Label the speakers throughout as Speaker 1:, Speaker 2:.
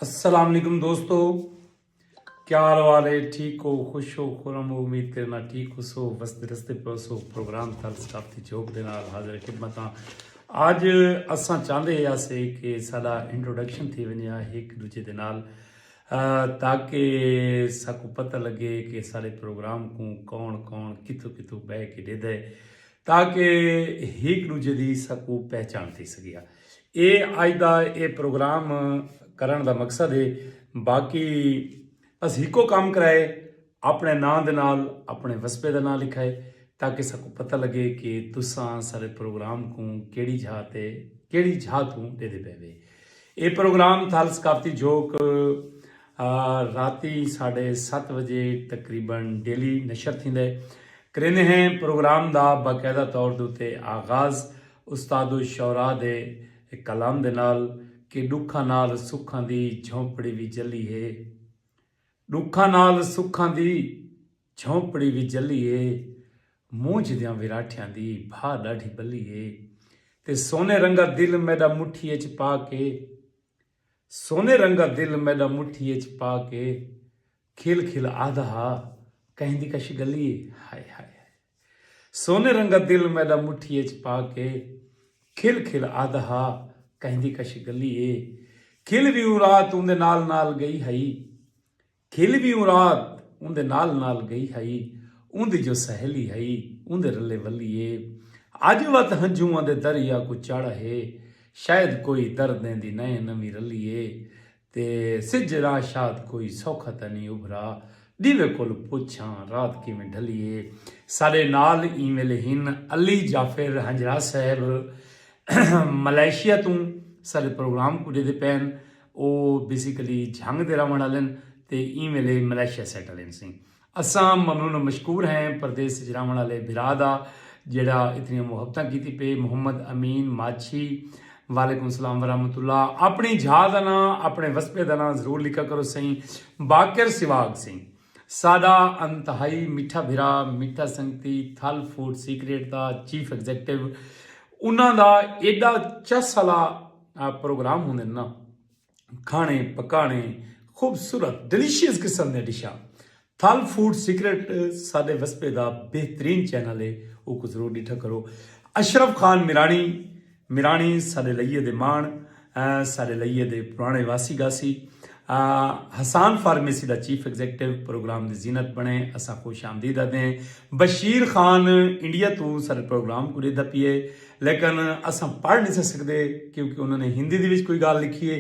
Speaker 1: अस्सलाम वालेकुम दोस्तों, क्या हाल वाल है? ठीक हो, खुश हो, खुरम हो? उम्मीद करना ठीक हो सो वसते रस्ते पर सो प्रोग्राम तल सकाफती जोक दे नाल हाज़िर खिदमतां। आज असां चाहते हासे कि साडा इंट्रोडक्शन थी वञे एक दूजे दे नाल ताकि साकू पता लगे कि सारे प्रोग्राम को कौन कौन कितों कितों बह के ॾेदे ताकि एक दूजे की साकू पहचान थी सघे। ये अज का ये प्रोग्राम करन दा मकसद है। बाकी अस हिको काम कराए अपने नां दे नाल अपने वसबे का नां लिखाए ताकि सबको पता लगे कि तुसां सारे प्रोग्राम को केड़ी जहा ते केड़ी जहा तू दे पेवे। ये प्रोग्राम थाल सकाफती जोक राती 7:30 बजे तकरीबन डेली नशर थींदे करेंदे हैं। प्रोग्राम का बाकायदा तौर के उत्ते आगाज़ उस्तादो शौरा दे कलाम दे नाल कि दुखा नाल सुखां दी झोंपड़ी भी जली है, दुखा नाल सुखां दी झोंपड़ी भी जली है, मूंझ दियां विराठियां दी भा डाढ़ी बली है, ते सोने रंगा दिल मेरा मुठिए च पा के, सोने रंगा दिल मेरा मुठिए च पा के, खिल खिल आधा कहंदी कश गली है। हाय हाय हाय, सोने रंगा दिल मेरा मुठिए च पा के, खिल खिल आधा कहंदी कश गली है, खिल भी रात उंदे नाल नाल गई हई, खिल भी रात उंदे नाल नाल गई हई, उंदी जो सहेली हई उंदे रले वली है, अज वत हंजुआं दे दरिया को चढ़ है, शायद कोई दर्दें दी नए नवी रली है, ते सिजरा शाद कोई सौखा त नहीं उभरा, दीवे कोल पुछां रात किवें ढली है। साडे नाल ईमेल हिन अली जाफिर हंजरा साहब मलेशिया तू सारे प्रोग्राम को दे पैन। वो बेसिकली झंग दे रहने वाले ते ईमेल मलेशिया सैटल सी। असां ममनून मशकूर हैं प्रदेश च रहने वाले बिरा दा जेड़ा इतनी मुहब्बत की पे। मोहम्मद अमीन माछी वालेकुम सलाम वरहमतुल्ला। अपनी जहा का ना अपने वसबे का ना जरूर लिखा करो सही। बाकर सिवाग सिंह साडा अंतहाई मीठा भिरा मीठा संगती थल फूड सीक्रेट का चीफ एग्जैक्टिव। उन्हों का एडा चस वाला प्रोग्राम होंगे ना, खाने पकाने खूबसूरत डिलीशियस किस्म के डिशा। थल फूड सीक्रेट साडे वसबे का बेहतरीन चैनल है, वो जरूर डिठा करो। अशरफ खान मिरानी मिरानी साडे लइये दे मान साडे लइये दे पुराने वासी गासी। हसान फार्मेसी का चीफ एग्जैक्टिव प्रोग्राम की जीनत बने, असा खुश आमदीद दें। बशीर खान इंडिया तो सारे प्रोग्राम को देता पिए, लेकिन असा पढ़ नहीं सकते क्योंकि उन्होंने हिंदी के कोई गल लिखी है।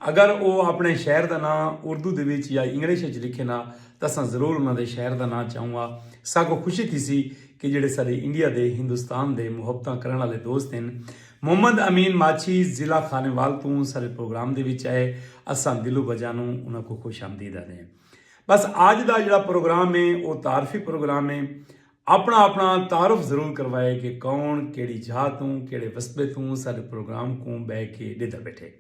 Speaker 1: अगर वो अपने शहर का नाम उर्दू के या इंग्लिश लिखे ना तो असा जरूर उन्होंने शहर का नाम चाहूँगा। साको खुशी थी सी कि जेडे सारे इंडिया के हिंदुस्तान के मुहब्बत करने वाले दोस्त हैं। मोहम्मद अमीन माछी जिला खानेवाल तू सारे प्रोग्राम के आए, असा दिलो बजानू उन्होंने खुश आमदीद दें। बस आज का जोड़ा प्रोग्राम है वो तारफी प्रोग्राम है। अपना अपना तारुफ जरूर करवाए कि कौन केड़ी जहा तू केड़े वसबे तू सारे प्रोग्राम को बह के देता बैठे।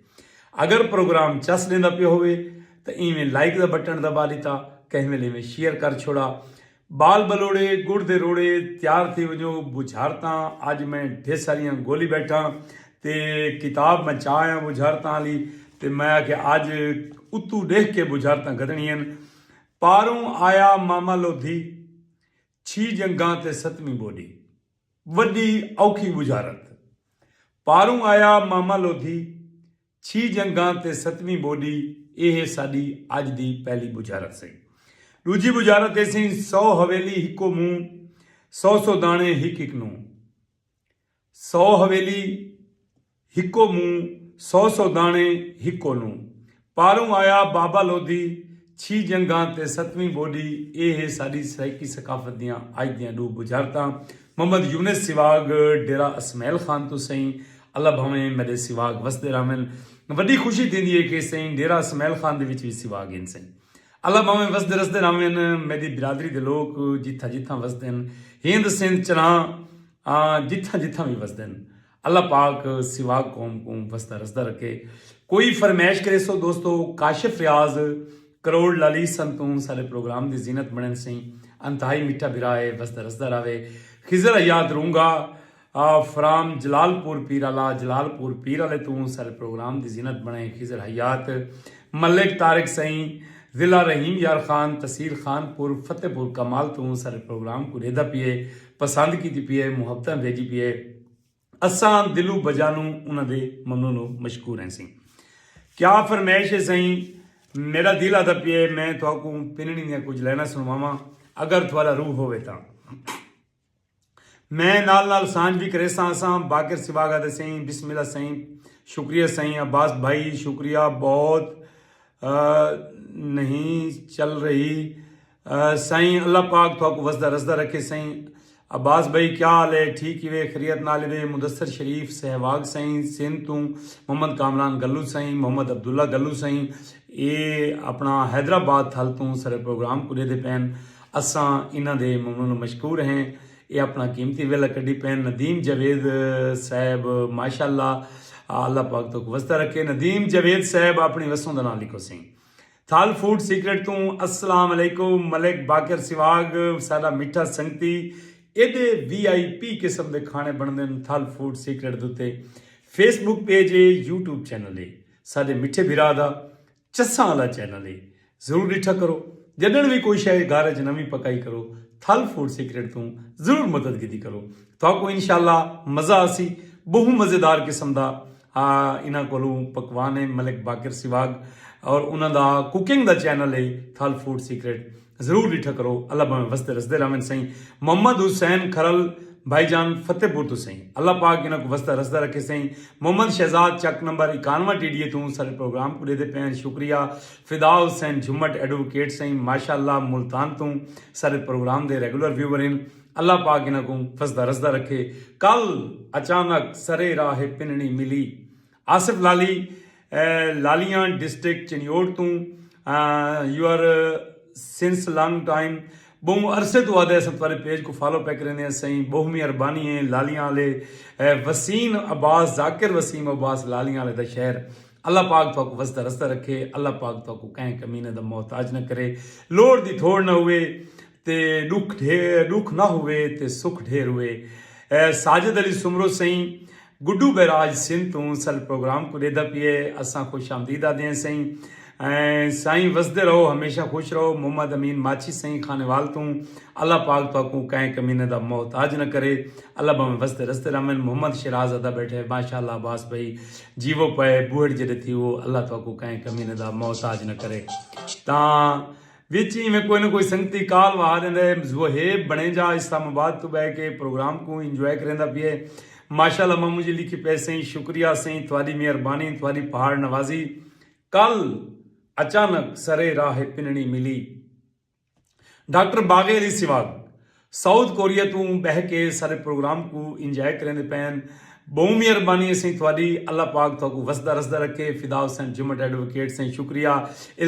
Speaker 1: अगर प्रोग्राम चस देता पे हो तो इवें लाइक का बटन दबा लिता, कहीं वेले में शेयर कर छोड़ा। बाल बलोड़े गुड़ दे रोड़े तैयार थी वजो बुझारता। अज मैं ढेर सारिया गोली बैठा ते किताब मैं चाह बुझारता वाली, तो मैं कि अज उत्तू देख के बुझारता कदनियन। पारों आया मामा लोधी 6 जंगां ते 7वीं बोडी, वड्डी औखी बुझारत। पारों आया मामा लोधी 6 जंगां ते 7वीं बोडी, यह साडी अज दी पहली बुझारत सी। दूजी बुझारत ऐसी 100 हवेली हिको मुंह 100 दाने हिक हिक नूं। 100 हवेली हिको मुंह 100 दाने हिको नूं। पारों आया बाबा लोधी 6 जंगां ते 7वीं बोडी, ये है साडी सराइकी सकाफत दियां अज दियां दो बुझारतां। मोहम्मद यूनिस सिवाग डेरा असमैल खान तो सही, अल्लाह भावें मेरे सिवाग वसदे रहन। वड्डी खुशी थी है कि सही डेरा असमैल खान दे विच भी सिवाग इन सही, अल्लाह भावें वसदे रसदे रहन। मेरी बिरादरी के लोग जिथा जिथा वसदे हिंद सिंध चना जिथा जिथा भी वसदे, अल्लाह पाक सिवाग कौम को वसदा रसदा रखे। कोई फरमैश करे सो दोस्तों, काशिफ रियाज करोड़ लाली संतों सारे प्रोग्राम की जीनत बने सही। अंतहाई मीठा बिराए वसदा रसदा रहे। खिजर हयात रूंगा फ्राम जलालपुर पीर आला, जलालपुर पीर आले तू सारे प्रोग्राम की जीनत बने। खिजर हयात मलिक तारिक सही ज़िला रहीम यार खान तहसील खानपुर फतेहपुर कमाल तो सारे प्रोग्राम को रेदा पिए पसंद की पिए मुहब्बत भेजी पिए असां दिलू बजानू उन्होंने ममनू नु मशकूर हैं सी क्या फरमाइश है सही मेरा दिल आदा पिए मैं तो पिननी ने कुछ लेना सुनवावा अगर थोड़ा रूह होवे ता मैं नाल सांझ भी करे असां बाकिर सिवागा दे सही बिस्मिल्लाह सही शुक्रिया सही अब्बास भाई शुक्रिया बहुत नहीं चल रही सही अल्लाह पाक तो वसदा रसदा रखे सही अब्बास भाई क्या हाल है ठीक ही वे खरीत नाल वे मुदस्सर शरीफ सहवाग सही सिंध तू मोहम्मद कामरान गल्लू सही मोहम्मद अब्दुल्ला गल्लू सही ये अपना हैदराबाद थल तू सारे प्रोग्राम कुरे दे पैन असां इन्हां दे ममनून मशकूर हैं ये अपना कीमती वेला कड्डी पैन नदीम जावेद साहब माशाअल्लाह अल्लाह पाक तो वसदा रखे नदीम जावेद साहब अपनी वसों का नाम लिखो सही थाल फूड सीक्रेट तू अस्सलाम अलैकुम मलिक बाकर सिवाग साडा मिठा संगती ਇਹਦੇ VIP किस्म के खाने बनते हैं थल फूड सीक्रेट के उत्ते फेसबुक पेज है यूट्यूब चैनल है साडे मिठे बिरा दा चस्सा वाला चैनल है जरूर डिठा करो जदन भी कोई शायद घर च नवी पकाई करो थल फूड सीक्रेट तू जरूर मदद की करो तो इंशाअल्लाह मज़ा आसी बहु मज़ेदार किस्म का इन्हों को पकवान है मलिक बाकर सिवाग और उन्होंने कुकिंग का चैनल है थल फूड सीक्रेट जरूर डिठा करो अल्लाह भावें वसते रसदे रहन सही मोहम्मद हुसैन खरल भाईजान फतेहपुर तो सही अल्लाह पाक इन्हों को वसता रसदा रखे सही मोहम्मद शहजाद चक नंबर 91 TDA तू सारे प्रोग्राम को दे पैन शुक्रिया फिदा हुसैन झुम्मट एडवोकेट सही माशाअल्लाह मुल्तान तू सारे प्रोग्राम दे रेगुलर व्यूवर इन अल्लाह पाक इन्हों को वसदा रसदा रखे कल अचानक सरे राह पिननी मिली आसिफ लाली लालियां डिस्ट्रिक्ट चिन्योड़ तू यूआर सिंस लॉन्ग टाइम बहु अरसे तो आदे सब तुम्हारे पेज को फॉलो पैक रहने सही बहु मेहरबानी है लालियां वाले वसीम अब्बास जाकिर वसीम अब्बास लालियां वाले दा शहर अल्लाह पाक तो वसदा रसदा रखे अल्लाह पाक तो कहीं कमीने दा मोहताज न करे लोड़ दी थोड़ न हुए ते दुख ना हुए ते सुख ढेर हुए साजिद अली सुमरो सही गुड्डू बैराज सिंध तू सल प्रोग्राम को देदा पिए असां खुश आमदीद आदे सही साईं वसदे रहो हमेशा खुश रहो मोहम्मद अमीन माची सही खानेवाल तू अल्लाह पाक तो कहीं कमीने दा मोहताज न करे अल्लाह भावें वसदे रसते रहन मोहम्मद शिराज अदा बैठे माशाअल्लाह अब्बास भाई जीवो पे बूहड़ जड़े थी वो अल्लाह तो कहीं कमीने दा मोहताज न करे ता विच में कोई ना कोई संगती काल वहा देंदे वो है बने जा इस्लामाबाद तो बह के प्रोग्राम को इंजॉय करेंदा पिए माशाअल्लाह मामू जी लिखी पे सही शुक्रिया सही थोड़ी मेहरबानी थोड़ी पहाड़ नवाजी कल अचानक सरे राह पिननी मिली डॉक्टर बागे अली सिवाग साउथ कोरिया तू बह के सारे प्रोग्राम को इंजॉय करेंदे पैन बहु मेहरबानी सही थोड़ी अल्लाह पाक तो वसदा रसदा रखे फिदा हुसैन जुम्मट एडवोकेट सही शुक्रिया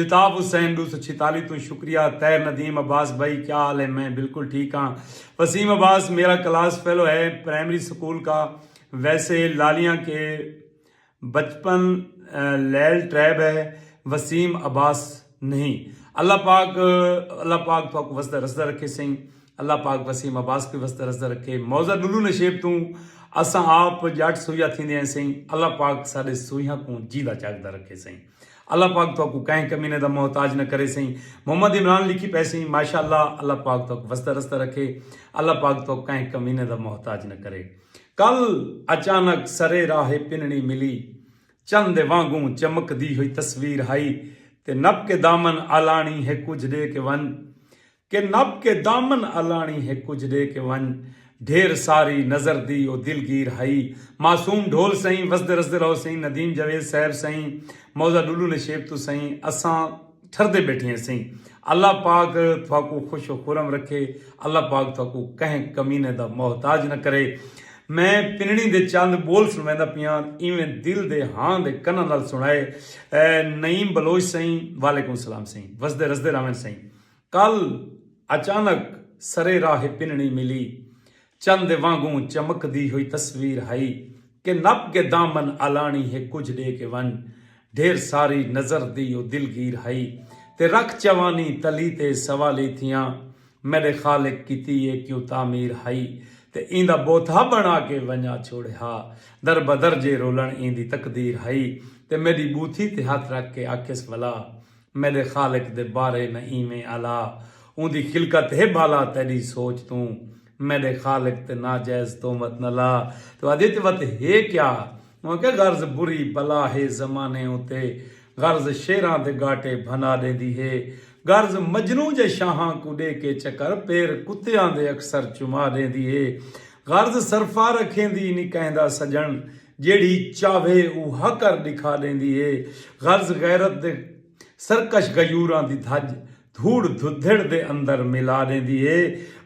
Speaker 1: इल्ताफ हुसैन 246 तो शुक्रिया तैर नदीम अब्बास भाई क्या हाल है मैं बिल्कुल ठीक हाँ वसीम अब्बास मेरा क्लास फेलो है प्राइमरी स्कूल का वैसे लालियां के बचपन लैल ट्रैब है वसीम अब्बास नहीं अल्लाह पाक तो वसदा रसदा रखे सही अल्लाह पाक वसीम अब्बास के वसदा रसदा रखे मौजा डुलू नशेब तू असां आप जट सुइया थींदे हैं सही अल्लाह पाक साढ़े सुइया को जीदा जागदा रखे सही अल्लाह पाक तो कहीं कमीने दा मोहताज न करे सही मोहम्मद इमरान लिखी पै सही माशाअल्लाह अल्लाह पाक तो वसदा रसदा रखे अल्लाह पाक तो कहीं कमीने दा मोहताज न करे कल अचानक सरे राह पिननी मिली चंद वांगू चमकदी हुई तस्वीर हाई ते नब के दामन आलानी है कुछ दे के वन के नब के दामन आलानी है कुछ दे के वन ढेर सारी नजर दी ओ दिलगीर हाई मासूम ढोल सही वसदे रसदे रहो सही नदीम जावेद साहब सही मौजा डुलू नशेब तो सही असां ठरदे बैठे हैं सही अल्लाह पाक थोको खुश व खुरम रखे अल्लाह पाक थोको कहीं कमीने दा मोहताज न करे मैं पिननी दे चंद बोल सुनांदा पिया इवें दिल दे हां दे कन्नां नाल सुनाए नईम बलोच सही वालेकुम सलाम सही वसदे रसदे रहन सही कल अचानक सरे राह पिननी मिली चंद वांगू चमकदी हुई तस्वीर हाई के नब के दामन अलानी है कुछ दे के वन ढेर सारी नजर दी ओ दिलगीर हाई ते रख जवानी तली ते सवाली थियां मेरे खालिक कीती है क्यों तामीर हाई ते इंदा बोथा बना के वञा छोड़िया दर बदर जे रोलण इंदी तकदीर हाई ते मेरी बूथी ते हथ रख के आखिस भला मेरे खालिक दे बारे न इवें अला उंदी खिलकत है बाला तेरी सोच तू मेरे खालिक ते नाजायज तोमत न ला। तो आदित्य वत है क्या वो क्या गर्ज बुरी बला है जमाने उते गर्ज शेरां दे गाटे भना देंदी है गर्ज मजनू जे शाहां को दे के चक्कर पैर कुत्तियां दे अक्सर चुमा देंदी है गर्ज सरफा रखेंदी नी कहंदा सजन जेड़ी चावे ऊ हकर दिखा देंदी है गर्ज गैरत दे सरकश गयूरां दी धज धूड़ धुद्धड़ दे अंदर मिला देंदी है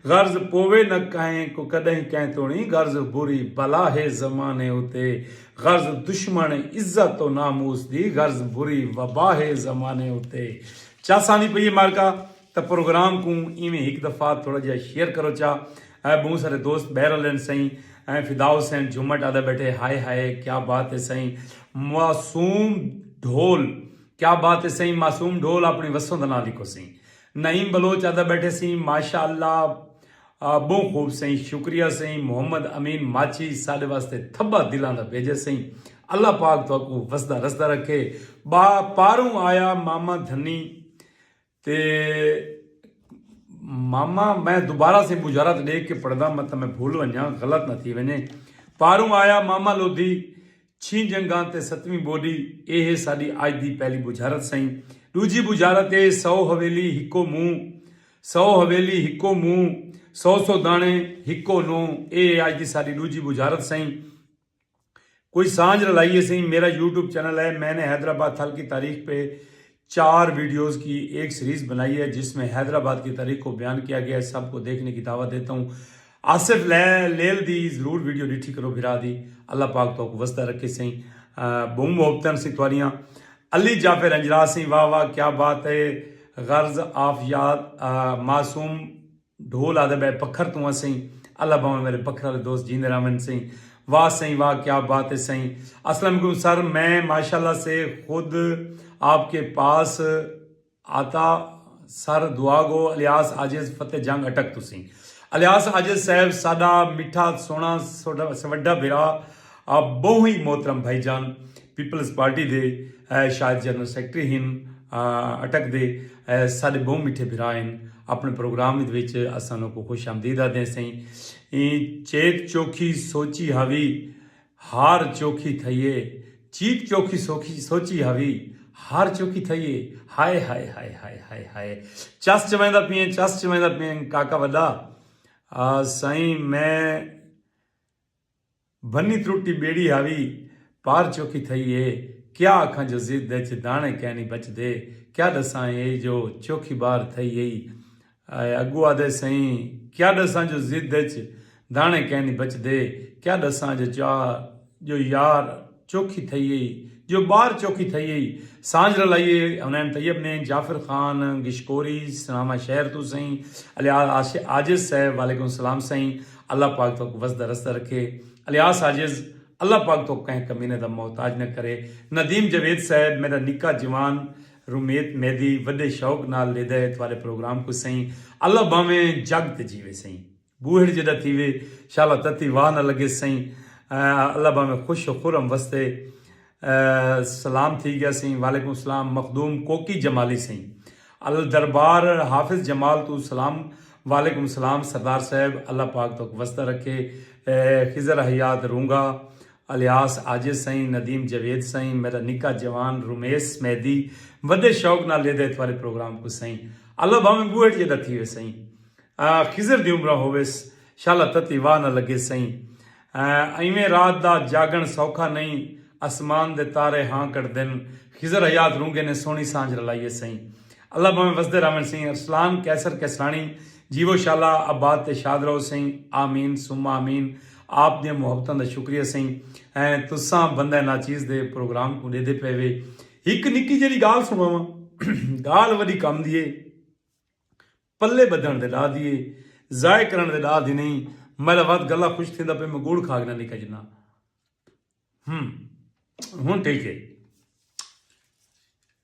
Speaker 1: गर्ज पोवे न कहें को कदहीं कहें तो नहीं गर्ज बुरी बला है जमाने उते गर्ज दुश्मन इज्जत तो नामूस दी गर्ज बुरी वबा है जमाने उते चासानी पई मारका तो प्रोग्राम को इवें एक दफ़ा थोड़ा जिहा शेयर करो चा बहुत सारे दोस्त बहरल सही फिदाउ सैन झुमट आदा बैठे हाय हाय क्या बात है सही मासूम ढोल क्या बात है सही मासूम ढोल अपनी वसों का ना लिखो सही नईम बलोच आदा बैठे सी माशा अल्लाह बहुत खूब सही शुक्रिया सही मोहम्मद अमीन माची साढ़े वास्ते थब्बा दिलां दा भेजे सही अल्लाह पाक तो को वसदा रसदा रखे बा पारों आया मामा धनी ते मामा मैं दोबारा से बुझारत देख के पढ़दा मतलब मैं भूल वञा गलत न थी वञे पारों आया मामा लोधी छी जंगां ते 7वीं बोडी ये है साडी अज दी पहली बुझारत सही दूजी बुझारत है 100 हवेली हिको मुंह 100 हवेली हिको मुंह 100 दाने हिको नो ये अज की सारी दूजी बुझारत सही कोई सांझ रलाइए सही मेरा यूट्यूब चैनल है मैंने हैदराबाद थल की तारीख पे 4 वीडियोस की एक सीरीज बनाई है जिसमें हैदराबाद की तारीख को बयान किया गया है सबको देखने की दावत देता हूँ आसिफ लेल दी जरूर वीडियो डिठी करो फिरा दी अल्लाह पाक तो वसदा रखे सही बहु मोहब्बतन सी त्वारियां अली जाफर अंजरा सी वाह वाह क्या बात है गर्ज आफ याद मासूम ढोल आदे बे पखर तू सही अल्लाह बाबा मेरे पखर वाले दोस्त जींदे रामन सही वाह सही वाह क्या बात है सही अस्सलाम वालेकुम सर मैं माशाल्लाह से खुद आपके पास आता सर दुआ गो अलियास आजिज फतेह जंग अटक तुसी अलियास आजिज साहब सादा मिठा सोना सवड्डा बिरा आप बहु ही मोहतरम भाईजान पीपल्स पार्टी दे शायद जनरल सैकटरी हिन अटक दे साढ़े बहु मिठे बिरा अपने प्रोग्राम असानों को खुश आमदीद आते सही चेत चोखी सोची हवी हार चोखी थइए चीत चोखी सोची हवी हार चोखी थइए हाय हाय हाय हाय हाय हाय चस चवेंदा पिए काका वॾा साईं मैं बनी त्रुटी बेड़ी हावी पार चोखी थइए क्या आखा जो जिद दाने कहनी बच दे क्या दसा ये जो चोखी बार थई अगू आदे सही क्या दसा जो जिद दाने कहनी बच दे क्या दसा जो यार चोखी थई जो बार चौकी थई सांझ रलाइए उन्हें तैयब ने जाफर खान गिशकोरी सनामा शहर तो सही अलियास आजिज साहब वालेकुम सलाम सही अल्लाह पाक तो वसदा रस्ता रखे अलियास आजिज अल्लाह पाक तो कहीं कमीने दा मोहताज न करे नदीम जवेद साहब मेरा निका जवान रुमेत मेहदी वड्डे शौक नाल लेदा है वाले प्रोग्राम को सही अल्लाह बामे जग ते जीवे सही बूहड़ जदा थीवे शाला तती वाह न लगे सही अल्लाह बामे खुश खुरम वस्ते सलाम थी गया सी वालेकुम सलाम मखदूम कोकी जमाली सी अल दरबार हाफिज जमाल तू सलाम वालेकुम सलाम सरदार साहब अल्लाह पाक तो वस्ता रखे खिजर हयात रूंगा अलियास आजिज सही नदीम जवेद सही मेरा निका जवान रुमेश मेहदी वड्डे शौक ना लेदे वाले प्रोग्राम को सही अल्लाह भावे बूहड़ जदा थी वे सही खिजर दी उम्र होवेस शाला तती वाह न लगे सही इवें रात दा जागण सौखा नहीं आसमान दे तारे हाँ कर दिन खिजर हयात रूंगे ने सोनी सांझ रलाइए सही अल्लाह भावे वसदे रामन सिंह अरसलान कैसर कैसरानी जीवो शाला आबाद ते शाद रहो सही आमीन सुम्मा आमीन आप दियां मुहब्बतां दा शुक्रिया सही तुसां बंदा नाचीज दे प्रोग्राम को देदे पेवे एक निक्की जेही गाल सुनावां गाल वडी कम दिए पल्ले बधण दे ला दिए जाय करण दे ला दी नहीं मेरा वद गला खुश थींदा पे मैं गुड़ खागना नहीं कजना हूँ ठीक है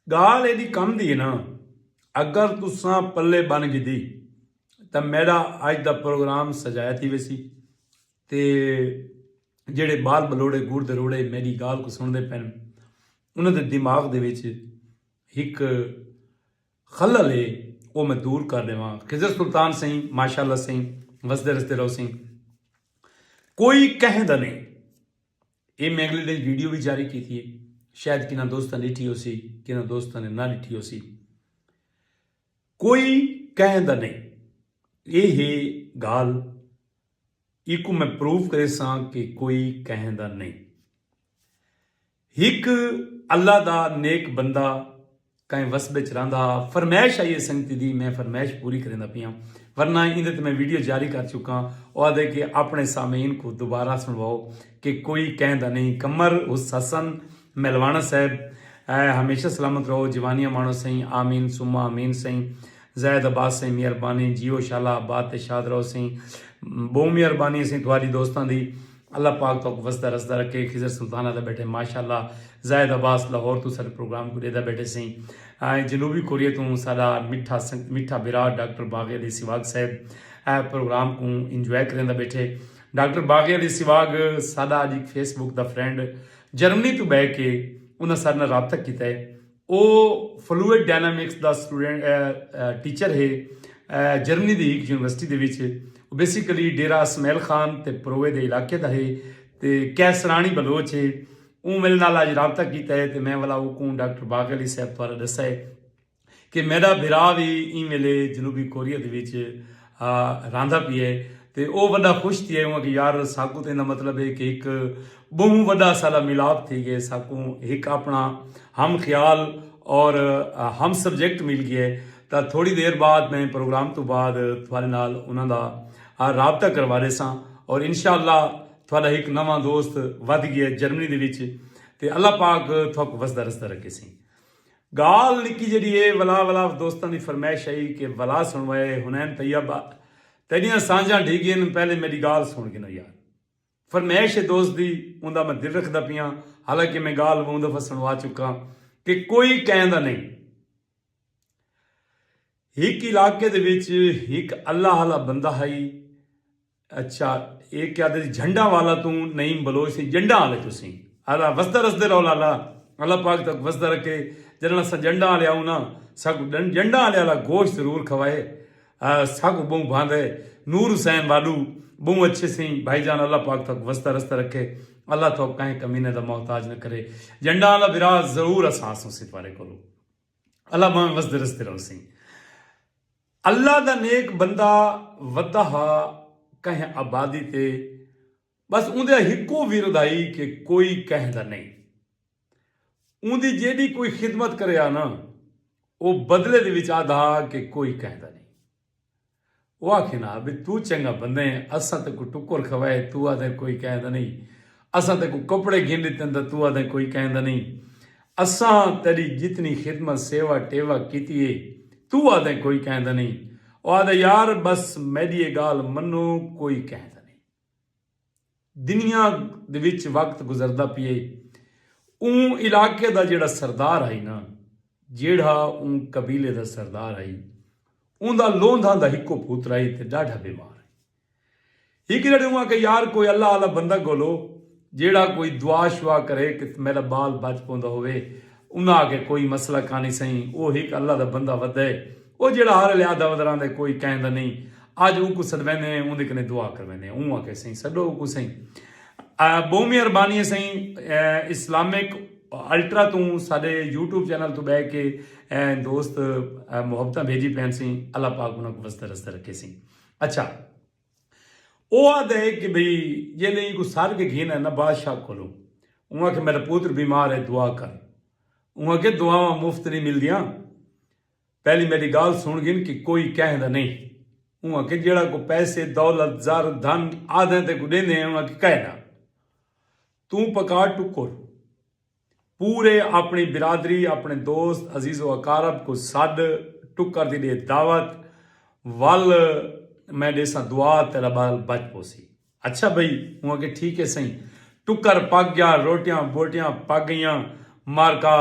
Speaker 1: गाल एडी कम दी है ना अगर तुसा पल्ले बन गिदी तो मेरा अज का प्रोग्राम सजाया थी वैसी ते जेड़े बाल बलोड़े गुड़ दे रोड़े मेरी गाल को सुनते पैन ਉਹਨਾਂ ਦੇ ਦਿਮਾਗ ਦੇ ਵਿੱਚ ਇੱਕ ਖਲਲ ਹੈ, ਉਹ ਮੈਂ ਦੂਰ ਕਰ ਦੇਵਾਂ। ਖਿਜ਼ਰ ਸੁਲਤਾਨ ਸਿੰਘ ਮਾਸ਼ਾਅੱਲਾ ਸਿੰਘ ਵਸਦੇ ਰਸਤੇ ਰਹੋ ਸਿੰਘ ਕੋਈ ਕਹਿੰਦਾ ਨਹੀਂ। ਇਹ ਮੈਂ ਅਗਲੇ ਦਿਨ ਵੀਡੀਓ ਵੀ ਜਾਰੀ ਕੀਤੀ ਹੈ, ਸ਼ਾਇਦ ਕਿਨਾਂ ਦੋਸਤਾਂ ਨੇ ਲਿਖੀ ਹੋ ਸੀ, ਕਿਨਾਂ ਦੋਸਤਾਂ ਨੇ ਨਾ ਲਿਖੀ ਹੋ ਸੀ। ਕੋਈ ਕਹਿੰਦਾ ਨਹੀਂ। ਇਹ ਗੱਲ ਇੱਕੋ ਮੈਂ ਪ੍ਰੂਫ करे सां कि कोई कहंदा नहीं। एक अल्लाह दा नेक बंदा कहीं वस बिच रहिंदा, फरमाइश आई है संगती दी, मैं फरमाइश पूरी करेंदा पिया, वरना इंदे ते मैं वीडियो जारी कर चुका और आदे कि अपने सामीन को दोबारा सुनवाओ कि कोई कहंदा नहीं। कमर उस हसन मेलवाना साहब हमेशा सलामत रहो, जवानियां मानो सही, आमीन सुम्मा आमीन सही। ज़ैद अब्बास सही मेहरबानी, जियो शाला आबाद ते शाद रहो सही, बहुत मेहरबानी असीं तुहाडी दोस्तां दी। अल्लाह पाक तो वसदा रसदा रखे। खिजर सुल्ताना दा बैठे माशाअल्लाह, ज़ैद अब्बास लाहौर तो सारे प्रोग्राम को देदा बैठे सही। जनूबी कोरिया तो सारा मिठा बिरा डॉक्टर बागी अली सिवाग साहब प्रोग्राम को इंजॉय करेंदा बैठे। डॉक्टर बागी अली सिवाग सादा अज एक फेसबुक का फ्रेंड जर्मनी तो बह के उन्हें सारे नाल राबता किया है। वो फ्लूइड डायनामिक्स का स्टूडेंट टीचर है जर्मनी की एक यूनिवर्सिटी के विच। बेसिकली डेरा इसमाइल खान ते परोए के इलाके का है, तो कैसरानी बलोच है। वो मेरे नाल अज राबता किया है, तो मैं वाला वो डॉक्टर बागी अली साहब द्वारा दसा है कि मेरा बिरा भी ई वेले जनूबी कोरिया के विच रहिंदा पिया है। तो वह बड़ा खुश थी है कि यार साकू तो इहदा मतलब है कि एक बहुत वड्डा सारा मिलाप थी गया, साकू एक अपना हम ख्याल और हम सब्जैक्ट मिल गया। तो थोड़ी देर बाद मैं प्रोग्राम तो बाद थोड़े नाल उन्हां दा राबता करवा रहे सां और इंशाअल्लाह थोड़ा एक नवा दोस्त वध गया जर्मनी दे विच। ते अल्लाह पाक थोक वसदा रसदा रखे सी। गाल निक्की जिहड़ी है वला वला दोस्तां दी फरमाइश आई कि वला सुनवाए हुनैन तैयब तेरियां सांझां ढीगिन, पहले मेरी गाल सुन के ना यार। फरमाइश है दोस्त दी, उनका मैं दिल रखदा पिया। हालांकि मैं गाल बहुत दफा सुनवा चुका कि कोई कहंदा नहीं। एक इलाके दे विच एक अल्लाह वाला बंदा है। अच्छा एक क्या झंडा वाला तू नहीं बलोच सी, झंडा वाले तुसी अल्लाह वसदा रसदे रहो लाला। अल्लाह पाक तक वसदा रखे। जरा सा झंडा वाले आऊँ ना सब झंडा वाले वाला गोश्त जरूर खवाए, सग बहु बांधे। नूर हुसैन वालू बहु अच्छे सी भाईजान, अल्लाह पाक तक वसदा रसदा रखे। अल्लाह तो कहीं कमीने का मोहताज न करे। झंडा वाला बिरा जरूर अहसास हो सी तुहारे कोलों। अल्लाह भावें वसदे रसदे रहो सी। अल्लाह दा नेक बंदा वदा हा कहीं आबादी ते, बस उनका हिको विरोध आई कि कोई कहता नहीं। उनकी जेडी कोई खिदमत करे ना वो बदले दे विच आदा कि कोई कहता नहीं। वो आखे ना भी तू चंगा बंदे असा ते को टुकर खवाए, तू आदे कोई कहता नहीं। असा ते को कपड़े गिन दिते, तू आदे कोई कहता नहीं। असा तेरी जितनी खिदमत सेवा टेवा की है, तू आदे कोई कहता नहीं। और आदे यार बस मेरी ये गाल मनो, कोई कहता नहीं। दुनिया दे विच वक्त गुजरदा पिए। ऊं इलाके दा जेड़ा सरदार आई ना, जेड़ा ऊं कबीले दा सरदार आई, उनका लोंधा दा हिको पुत्र आई ते डाढ़ा बीमार है। एक जेड़े उआ कि यार कोई अल्लाह वाला बंदा गोलो जेड़ा कोई दुआ शुआ करे कि मेरा बाल बच पौंदा होवे। उन्हें आके कोई मसला कहानी सही, वो एक अल्लाह दा बंदा वधे, वो जेड़ा हर लियादा वधरा दे कोई कहंदा नहीं। अज उनको सदवेंदे उहदे कने दुआ करवेंदे, ऊं आके सही सडो उको सही। बहुत मेहरबानी है सही। इस्लामिक अल्ट्रा तू साडे यूट्यूब चैनल तो बह के दोस्त मुहब्बतां भेजी पैन सी। अल्लाह पाक उन्होंने वसदा रसदा रखे सी। अच्छा वो आदे कि भाई ये नहीं को सार के घेन है ना बादशाह कोलो, उहाँ के मेरा पुत्र बीमार है दुआ कर। उहाँ के दुआवां मुफ्त नहीं मिलदियां। पहली मेरी गाल सुन गिन कि कोई कहदा नहीं। उहाँ के जेड़ा को पैसे दौलत ज़र धन आदे ते को देंदे हैं, उहाँ के कहना तू पका टुकुर पूरे अपनी बिरादरी अपने दोस्त अजीज़ व अकारब को सद टुकर दी दे दावत वल मैं देसा दुआ तेरा बाल बच पोसी। अच्छा भाई हुआ कि ठीक है सही। टुकर पक गया, रोटियां बोटियां पक गईयां, मारका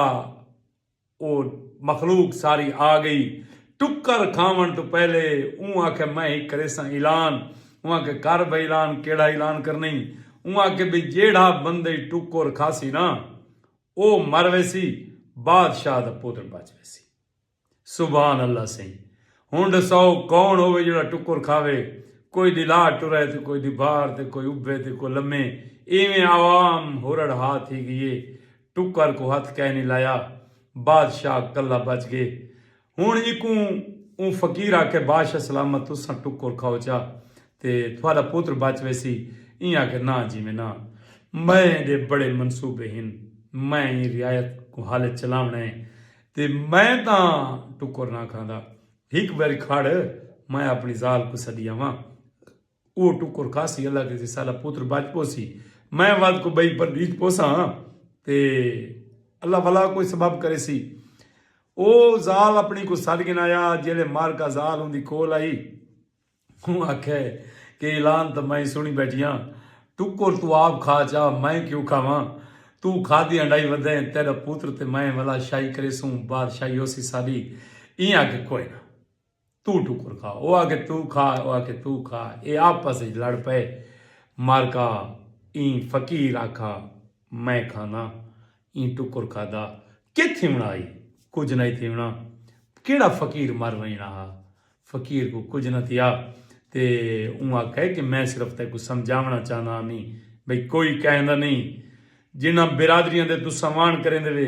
Speaker 1: ओ मखलूक सारी आ गई। टुकर खावन तो पहले ऊँ आखे मैं ही करे सा ऐलान। उहाँ के कर भाई ऐलान, केड़ा ऐलान करनी। उहाँ के भी जेड़ा बंदे टुकर खासी ना ਉਹ ਮਰ ਵੈਸੀ ਬਾਦਸ਼ਾਹ ਦਾ ਪੁੱਤਰ ਬਚ ਵੈਸੀ। ਸੁਭਾਨ ਅੱਲਾ ਸਹੀ। ਹੁਣ ਦੱਸੋ ਕੌਣ ਹੋਵੇ ਜਿਹੜਾ ਟੁੱਕਰ ਖਾਵੇ? ਕੋਈ ਦੀ ਲਾਹ ਟੁਰੇ ਤੇ ਕੋਈ ਦੀ ਬਾਹਰ ਤੇ ਕੋਈ ਉੱਭੇ ਤੇ ਕੋਈ ਲੰਮੇ। ਇਵੇਂ ਆਵਾਮ ਹੁਰੜ हाथ ही गई। टुकर को हथ कह नहीं लाया, बादशाह कला बच गए। हुण इकू ऊ फकीर आके बादशाह सलामत तुसा टुकर खाओ चा ते थोड़ा पुत्र बच वैसी। इं आके ना जी में ना, मैं दे बड़े मनसूबे हिन, मैं ही रियायत को हालत चलावना है ते मैं तां टुकर ना खांदा। एक बारी खड़ मैं अपनी जाल को सदी आवां, वो टुकर खासी अल्लाह के साला पुत्र बच पोसी। मैं वाद को बई पर रीत पोसा ते अल्लाह भला कोई सबब करे सी। ओ जाल अपनी को सद गिनाया, जेले मार का जाल उनकी कोल आई। हूँ आखे कि ऐलान तो मैं सुनी बैठिया, टुकर तू आप खा जा, मैं क्यों खावा? तू खादी अंडाई वधे तेरा पुत्र ते मैं वाला शाही करे सूं बादशाही होसी सारी। इं आके कोई ना, तू टुकर खा, वो आके तू खा, वो आके तू खा। ये आपस लड़ पे मार का। ई फकीर आखा मैं खाना, ई टुकर खादा। कि थीवना आई कुछ नहीं थीवना। केड़ा फकीर मर वहीना हा, फकीर को कुछ न थिया। ते ऊँ आखे कि मैं सिर्फ तेको समझावना चाहना नहीं बई कोई कहना नहीं जिन्हां बिरादरियां दे तू समान करें दे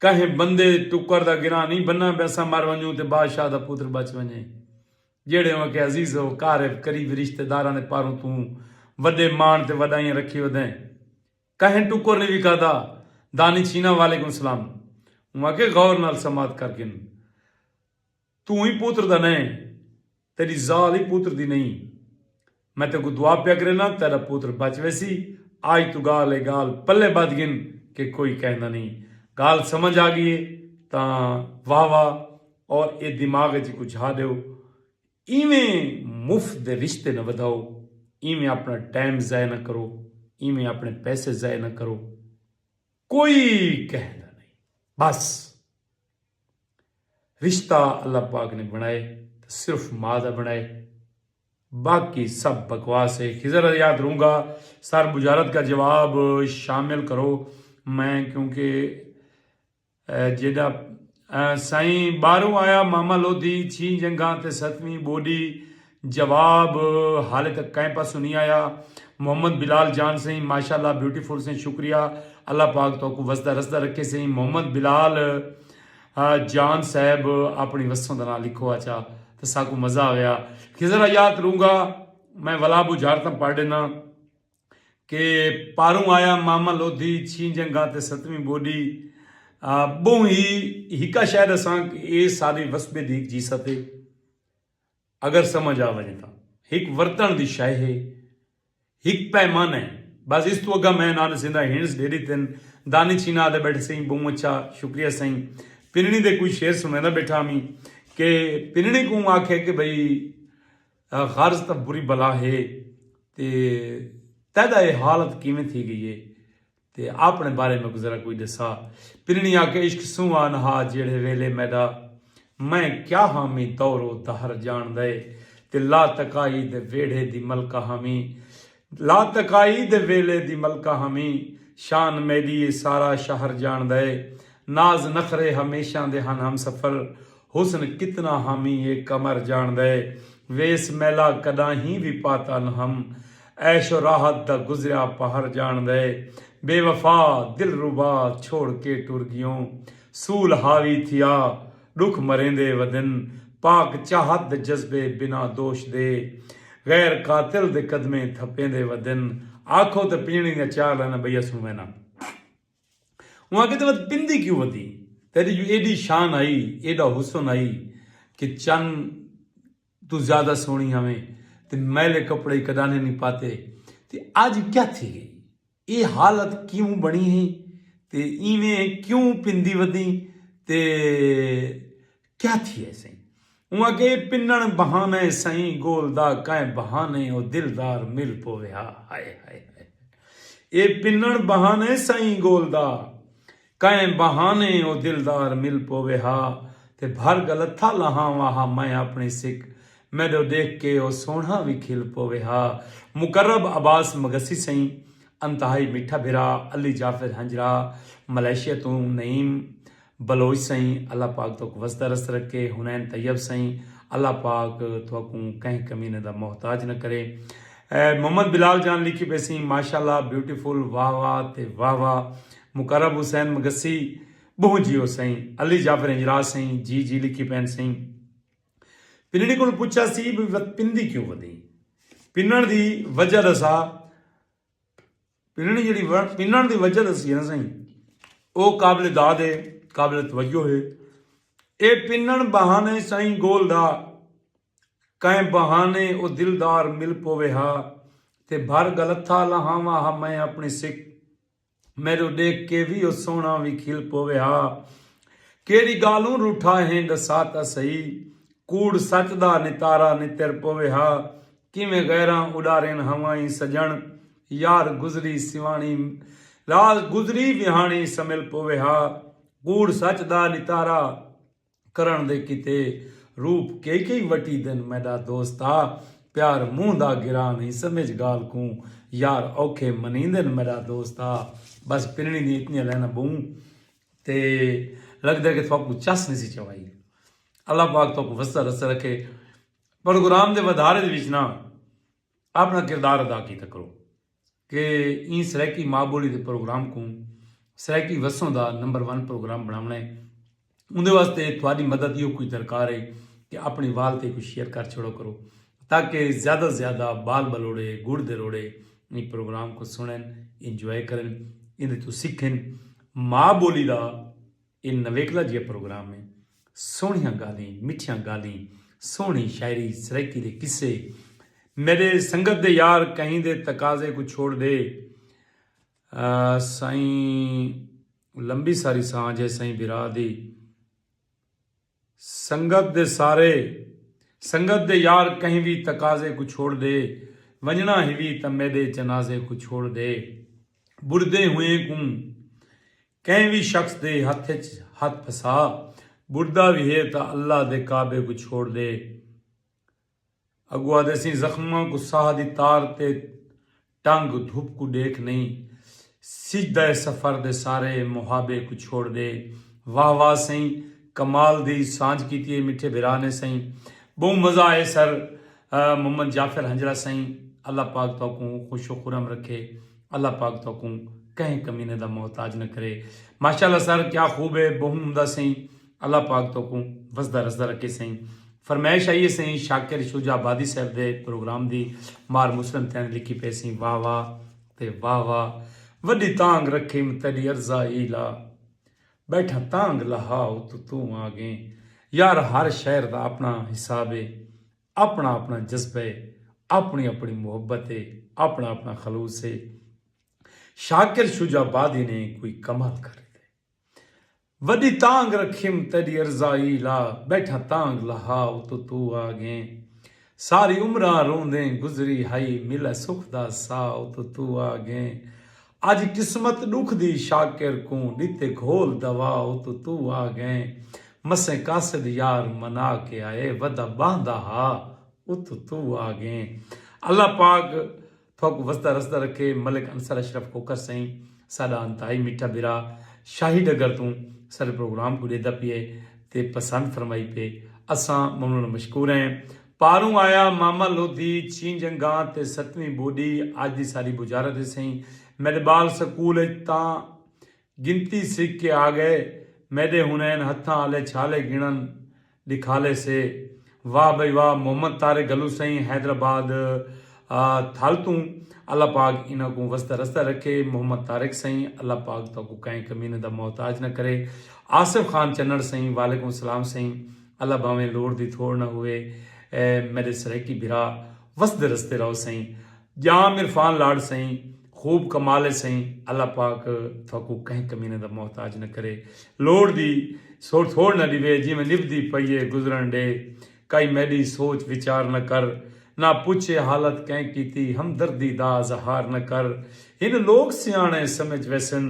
Speaker 1: कहें बंदे टुकर दा गिरा नहीं बनना पैसा मर वंजू ते बादशाह दा पुत्र बच वंजे। जेड़े हो के अजीज हो घर करीब रिश्तेदारां दे पारों तू वड्डे मान ते वडाइयां रखी वदें। कहें टुकर नहीं भी खादा। दानी छीना वालेकुम सलाम। वहां के गौर नाल समात करके तू ही पुत्र दा नहीं, तेरी जाल ही पुत्र दी नहीं। मैं तेको दुआ प्या करे ना तेरा पुत्र बच वैसी। आज तू गाल है गाल पल्ले बद गिन के कोई कहना नहीं। गाल समझ आ गई तो वाह वाह और ये दिमाग च कुछ हा दो। इवें मुफ्त दे रिश्ते न वधाओ, इवें अपना टाइम ज़ाय न करो, इवें अपने पैसे ज़ाय न करो। कोई कहना नहीं, बस रिश्ता अल्लाह पाक ने बनाए तो सिर्फ मादा बनाए, बाकी सब बकवास है। खिजर याद रहूँगा सर बुजारत का जवाब शामिल करो। मैं क्योंकि जेड़ा साईं बारों आया मामा लोधी 6 जंगा ते 7वीं बोडी जवाब हाले तक कहीं पासों नहीं आया। मोहम्मद बिलाल जान सही माशाल्लाह ब्यूटीफुल से शुक्रिया। अल्लाह पाक तो को वसदा रसदा रखे सही। मोहम्मद बिलाल जान साहब अपनी वसों का नाम लिखो अच्छा तो साकू मज़ा आ गया। खिजरा याद रहूँगा मैं वला बुझारता पढ़ देना कि पारों आया मामा लोधी 6 जंगा ते 7वीं बोडी बहु ही हिका शायद असां ये सारी वसबे दीक जी सते अगर समझ आ वजे तो हिक वर्तन दी शाय है, हिक पैमान है। बस इस तो अगर मैं नान सिंधा हिंस डेरी तेन दानी छीना दे बैठे सही बहु अच्छा शुक्रिया सही। पिननी दे कोई शेर सुनदा बैठा मी कि पिननी को आखे कि भाई गर्ज तो बुरी बला है ते तैदा ये हालत किवें थी गई है ते अपने बारे में गुजरा कोई दसा। पिरनी आके इश्क सुआ नहा जेड़े वेले मैदा मैं क्या हामी दौरो दहर जान दे ते ला तकाई दे वेड़े दी मलका हामी, ला तकाई दे वेले दी मलका हामी शान मेरी सारा शहर जान दे। नाज नखरे हमेशा दे हन हम सफर हुस्न कितना हामी ये कमर जान दे। वेस मैला कदा ही भी पाता न हम ऐशो राहत दा गुजरिया पहर जान दे। बेवफा दिल रुबा छोड़ के टुर गियों सूल हावी थिया दुख मरेंदे वदन पाक चाहत जज्बे बिना दोष दे गैर कातिल दे कदमे थपेंदे वदन। आखो तो पीणी ने चाल न भैया सुवेना वहां के तो पिंदी क्यों वधी तेरी जो एडी शान आई एडा हुस्न आई कि चन तू ज्यादा सोनी हमें ते मैले कपड़े कदाने नहीं पाते ते आज क्या थी गई ये हालत क्यों बनी है ते इवें क्यों पिंदी वधी ते क्या थी ऐसे। वहां के पिन्नण बहाने सही गोलदा कै बहाने ओ दिलदार मिल पोवे हाय हाय हाय। ये पिन्नण बहाने सही गोलदा कै बहाने ओ दिलदार मिल पोवे हा ते भर गलथा लहा वहा मैं अपनी सिख मैडो देख के ओ सोना भी खिल पोवे हा। मुकर्रब अब्बास मगसी सही अंतहाई मिठा भिरा अली जाफिर हंजरा मलेशिया तो नईम बलोच सही अल्लाह पाक तो वसदा रस्त रखे हुनैन तैयब सही अल्लाह पाक तो कहीं कमीने दा मोहताज न करे। मोहम्मद बिलाल जान लिखी पे सी माशाल्लाह ब्यूटीफुल वाह वाह ते वाह वाह। मुकरब हुसैन मगसी बहु जियो सही अली जाफिर हंजरा सही जी जी लिखी पैन सही। पिनड़ी को पुछा सी भी पिंदी क्यों वधी पिनण दी वजह दसा पिनणी जी पिनण की वजह दसी है ना सही वो काबिल दाद है काबिल तवज्जो है। ये पिनण बहाने सही गोल दा कहीं बहाने वो दिलदार मिल पोवे हा ते भर गलथा लहावा हा मैं अपनी सिख मेरो देख के भी वो सोना भी खिल पोवे हा। केड़ी गालू रूठा है दसा ता सही कूड़ सच दा नितारा नितर पोवे हा। किवें गैरां उडारेन हवाई सजण यार गुजरी सिवाणी राज गुजरी विहाणी समिल पोवे हा। कूड़ सच दा नितारा करण दे किते रूप कई वटी दिन मेरा दोस्ता प्यार मुंह दा गिरा नहीं समझ गाल को यार औखे मनींदन मेरा दोस्ता। बस पिनणी दी इतनी लैना बहू ते लगदा कि थोकू चस नहीं सी चवाई। अल्लाह पाक तो वस्ता रस रखे प्रोग्राम दे वधारे दे विच ना अपना किरदार अदा कीता करो कि ई सरैकी माँ बोली दे प्रोग्राम को सरैकी वसों दा नंबर 1 प्रोग्राम बनावना है। उनके वास्ते थोड़ी मदद यो कोई दरकार है कि अपनी वाल ते कुछ शेयर कर छोड़ो करो ताकि ज़्यादा से ज़्यादा बाल बलोड़े गुड़ दे रोड़े इन प्रोग्राम को सुनन इंजॉय करन इन तो सीखन। माँ बोली का इन नवेकला जी प्रोग्राम है सोहनिया गाली मिठिया गाली सोहनी शायरी सरैकी दे किस्से मेरे संगत दे यार कहीं दे तकाजे को छोड़ दे साईं लंबी सारी सांझ है साईं बिरा दी संगत दे यार कहीं भी तकाजे को छोड़ दे वंजना ही भी तमे दे जनाजे को छोड़ दे बुरदे हुए को कहीं भी शख्स दे हाथ फसा बुरदा भी है तो अल्लाह दे काबे को छोड़ दे। अगुआ देसी जख्मा को साह दी तार ते टंग धूप को देख नहीं सिजदा सफर दे सारे मुहाबे को छोड़ दे। वाह वाह सही कमाल दी सांझ की मिठे बिरा ने सही बहु मज़ा आए सर मोहम्मद जाफिर हंजरा सही अल्लाह पाक तो खुशो खुरम रखे अल्लाह पाक तो कहीं कमीने दा मोहताज न करे। माशाल्लाह सर क्या खूब है बहु उम्दा सही अल्लाह पाक तो वसदा रसदा रखे सही। फरमाइश आई सही शाकिर शुजाबादी साहब दे प्रोग्राम दी मार मुस्लिम तैन लिखी पे सी वाह वाह ते वाह वाह वड्डी तांग रखी तेरी अर्जा ईला बैठा तांग लहाओ तो तू आ गए। यार हर शहर का अपना हिसाब है अपना अपना जज्बा है अपनी अपनी मुहब्बत है अपना अपना खलूस है। शाकिर शुजाबादी ने कोई कमाल कर वडी तांग रखिम तेरी अर्जाई ला बैठा तांग लहाओ तो तू आ गए। सारी उम्र रोंदे गुजरी हाई मिला सुख दा साओ तो तू आ गए। अज किस्मत दुख दी शाकिर को दिते घोल दवाओ तो तू आ गए। मसे कासिद यार मना के आए वदा बांधा हा उत तू आ गए। अल्लाह पाक थोक वसदा रसदा रखे मलिक अंसर अशरफ कोकर सही साडा अंताई मिठा बिरा शाही डगर तू सारे प्रोग्राम को देदा पिए ते पसंद फरमाई पे असां ममनून मशकूर हैं। पारूं आया मामा लोधी चीन जंगा ते 7वीं बोडी अज दी सारी बुजारत है सही मेरे बाल स्कूल ता गिनती सीख के आ गए मेरे हुनैन हथा आले छाले गिणन दिखाले से। वाह भाई वाह मोहम्मद तारे गलू सही हैदराबाद थालतू अल्लाह पाक इन्हों को वस्ता रस्ता रखे। मोहम्मद तारिक सही अल्लाह पाक तो को कहीं कमीने दा मोहताज न करे। आसिफ खान चन्नड़ सही वालेकुम सलाम सही अल्लाह भावें लोड़ दी थोड़ न हुए मेरे सरैकी बिरा वसद रस्ते रहो सही। जाम इरफान लाड सही खूब कमाले सही अल्लाह पाक थोको कहीं कमीने दा मोहताज न करे। लोड़ दी सोच थोड़ न दिवे जिमें निभदी पईए गुजरन डे कई मेरी सोच विचार न कर ना पूछे हालत कहीं कीती हमदर्दी दा जहार न कर। इन लोग सियाने समझ वैसन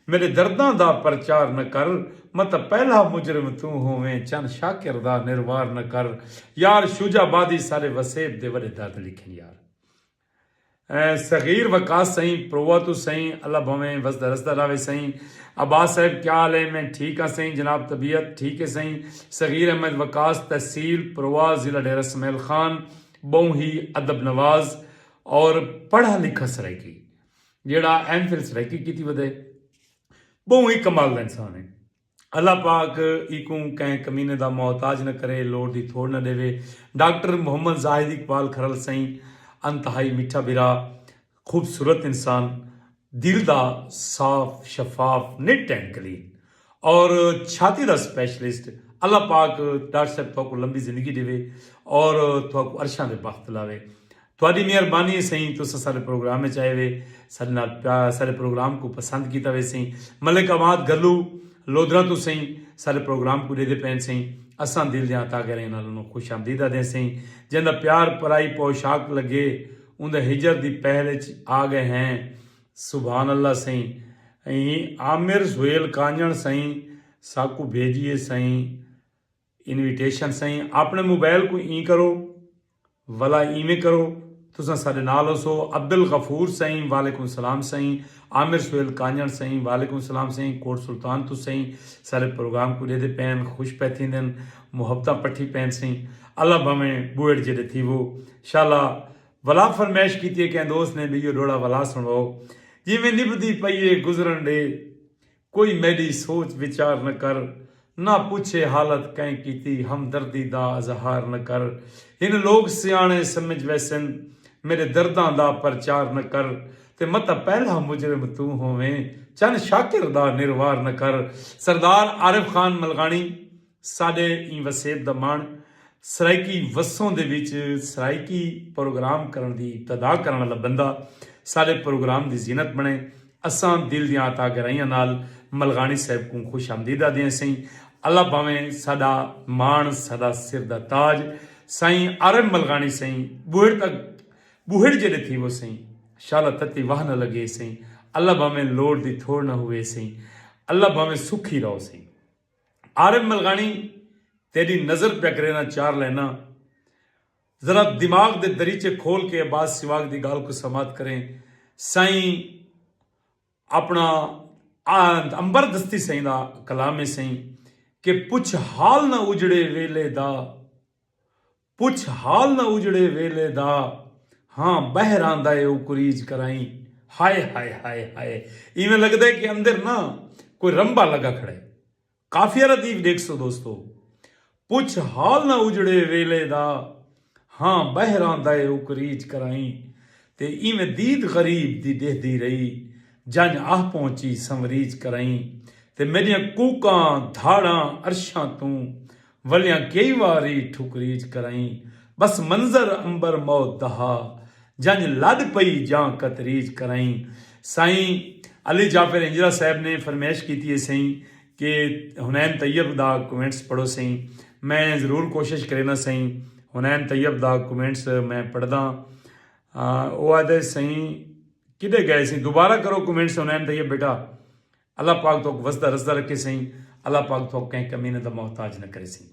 Speaker 1: मेरे दर्दां दा प्रचार न कर मत पहला मुजरिम तू होवें चन शाकिर दा निर्वार न कर। यार शुजाबादी सारे वसेब दे वडे दर्द लिखन यार सगीर वकास सही प्रोवा तो सही अल्लाह भवें वसदा रसदा रहे सही। अब्बास साहब क्या हाल है? मैं ठीक हाँ सही जनाब, तबीयत ठीक है सही। सगीर अहमद वकास तहसील प्रोवा ज़िला डेरा इसमाइल खान, बहु ही अदब नवाज और पढ़ा लिखा सराइकी जेड़ा एम फिल सराइकी की वधे बहु ही कमाल का इंसान है। अल्लाह पाक इकू कंहिं कमीने का मोहताज न करे, लोड़ की थोड़ न देवे। डॉक्टर मोहम्मद जाहिद इकबाल खरल सही अंतहाई मिठा बिरा, खूबसूरत इंसान, दिल दा साफ शफाफ निट एंड क्लीन और छाती का स्पैशलिस्ट। अल्लाह पाक डॉक्टर साहब तो लंबी जिंदगी देवे और तो अरशा के बख्त लावे। थोड़ी मेहरबानी सही तुस सारे प्रोग्राम में चाहे वे सारे प्रोग्राम को पसंद किया वे सही। मलिक अमाद गलू लोधरा तो सही सारे प्रोग्राम को दे पैन सही। असा दिल दियाँ तागर इन्होंने खुश आमदीदा दें सही। जिंदा प्यार पराई पोशाक लगे उनके हिजर की पहल आ गए हैं, सुभान अल्लाह सही। आमिर सुहेल कांजण सही साकू भेजिए सही इनविटेशन सही। अपने मोबाइल को ई करो वला इवें करो तुसा सारे नाल हो सो। अब्दुल गफूर सही वालेकुम सलाम सही। आमिर सुहेल कांजण सही वालेकुम सलाम सही। कोट सुल्तान तो सही सारे प्रोग्राम को दे पैन खुश पै थींदन, मुहब्बत पठी पैन सही। अल्लाह भवें बुएड़ जेडे थी वो शाला वला फरमाइश की थी कंहिं दोस्त ने भी डोड़ा वला सुनो जिमें निभदी पई गुजरन डे, कोई मेरी सोच विचार न कर, ना पूछे हालत कहीं की थी हमदर्दी दा अजहार न कर। इन लोग सियाने समझ वैसन मेरे दर्दां दा प्रचार न कर, ते मत पहला मुजरिम तू होवें चन शाकिर दा निर्वार न कर। सरदार आरिफ खान मलगानी साडे ई वसेब दा मान सराइकी वसों दे विच सराइकी प्रोग्राम करन दी इब्तदा करन वाला बंदा सारे प्रोग्राम दी जीनत बने। असां दिल दियां अता गराइयां नाल मलगानी साहब को खुश आमदीदा दें सही। अल्लाह भावें साडा मान साडा सिर दा ताज साईं आरिफ मलगानी सही बुहेड़ तक बुहेड़ जेडे थी वो सही शाला तती वाह न लगे सही। अल्लाह भावें लोड़ दी थोड़ न हुए सही। अल्लाह भावें सुखी रहो सही। आरिफ मलगानी तेरी नजर पे करे ना चार लेना, जरा दिमाग दे दरीचे खोल के अब्बास सिवाग दी गाल को समात करें साईं। अपना अंबर दस्ती सही दा कलाम है सही कि पुछ हाल न उजड़े वेले दा, पुछ हाल न उजड़े वेले दा, हाँ बहर आंदा है उकुरीज कराई। हाय हाय हाय हाय इवें लगता है कि अंदर ना कोई रंबा लगा खड़ा है। काफिया रदीफ देख सो दोस्तों, पुछ हाल न उजड़े वेले दा, हाँ बहर आंदा है उकुरीज कराई। ते इवें दीद गरीब दी देहदी रही जन आह पहुंची संवरीज कराई। ते मेरिया कूकां धाड़ां अरशां तू वलियां कई वारी ठुकरीज कराई। बस मंजर अंबर मौत दहा जंज लद पई जां कतरीज कराई। साईं अली जाफर हिंजरा साहब ने फरमाइश की थी सही कि हुनैन तैयब दा कमेंट्स पढ़ो सही। मैं ज़रूर कोशिश करेना सही हुनैन तैयब दा कमेंट्स मैं पढ़दा। वो आदे सही किधे गए सी दोबारा करो कमेंट्स हुनैन तैयब बेटा। अल्लाह पाक तो वसदा रसदा रखे सही। अल्लाह पाक तो कहीं कमीने दा मोहताज न करे सही।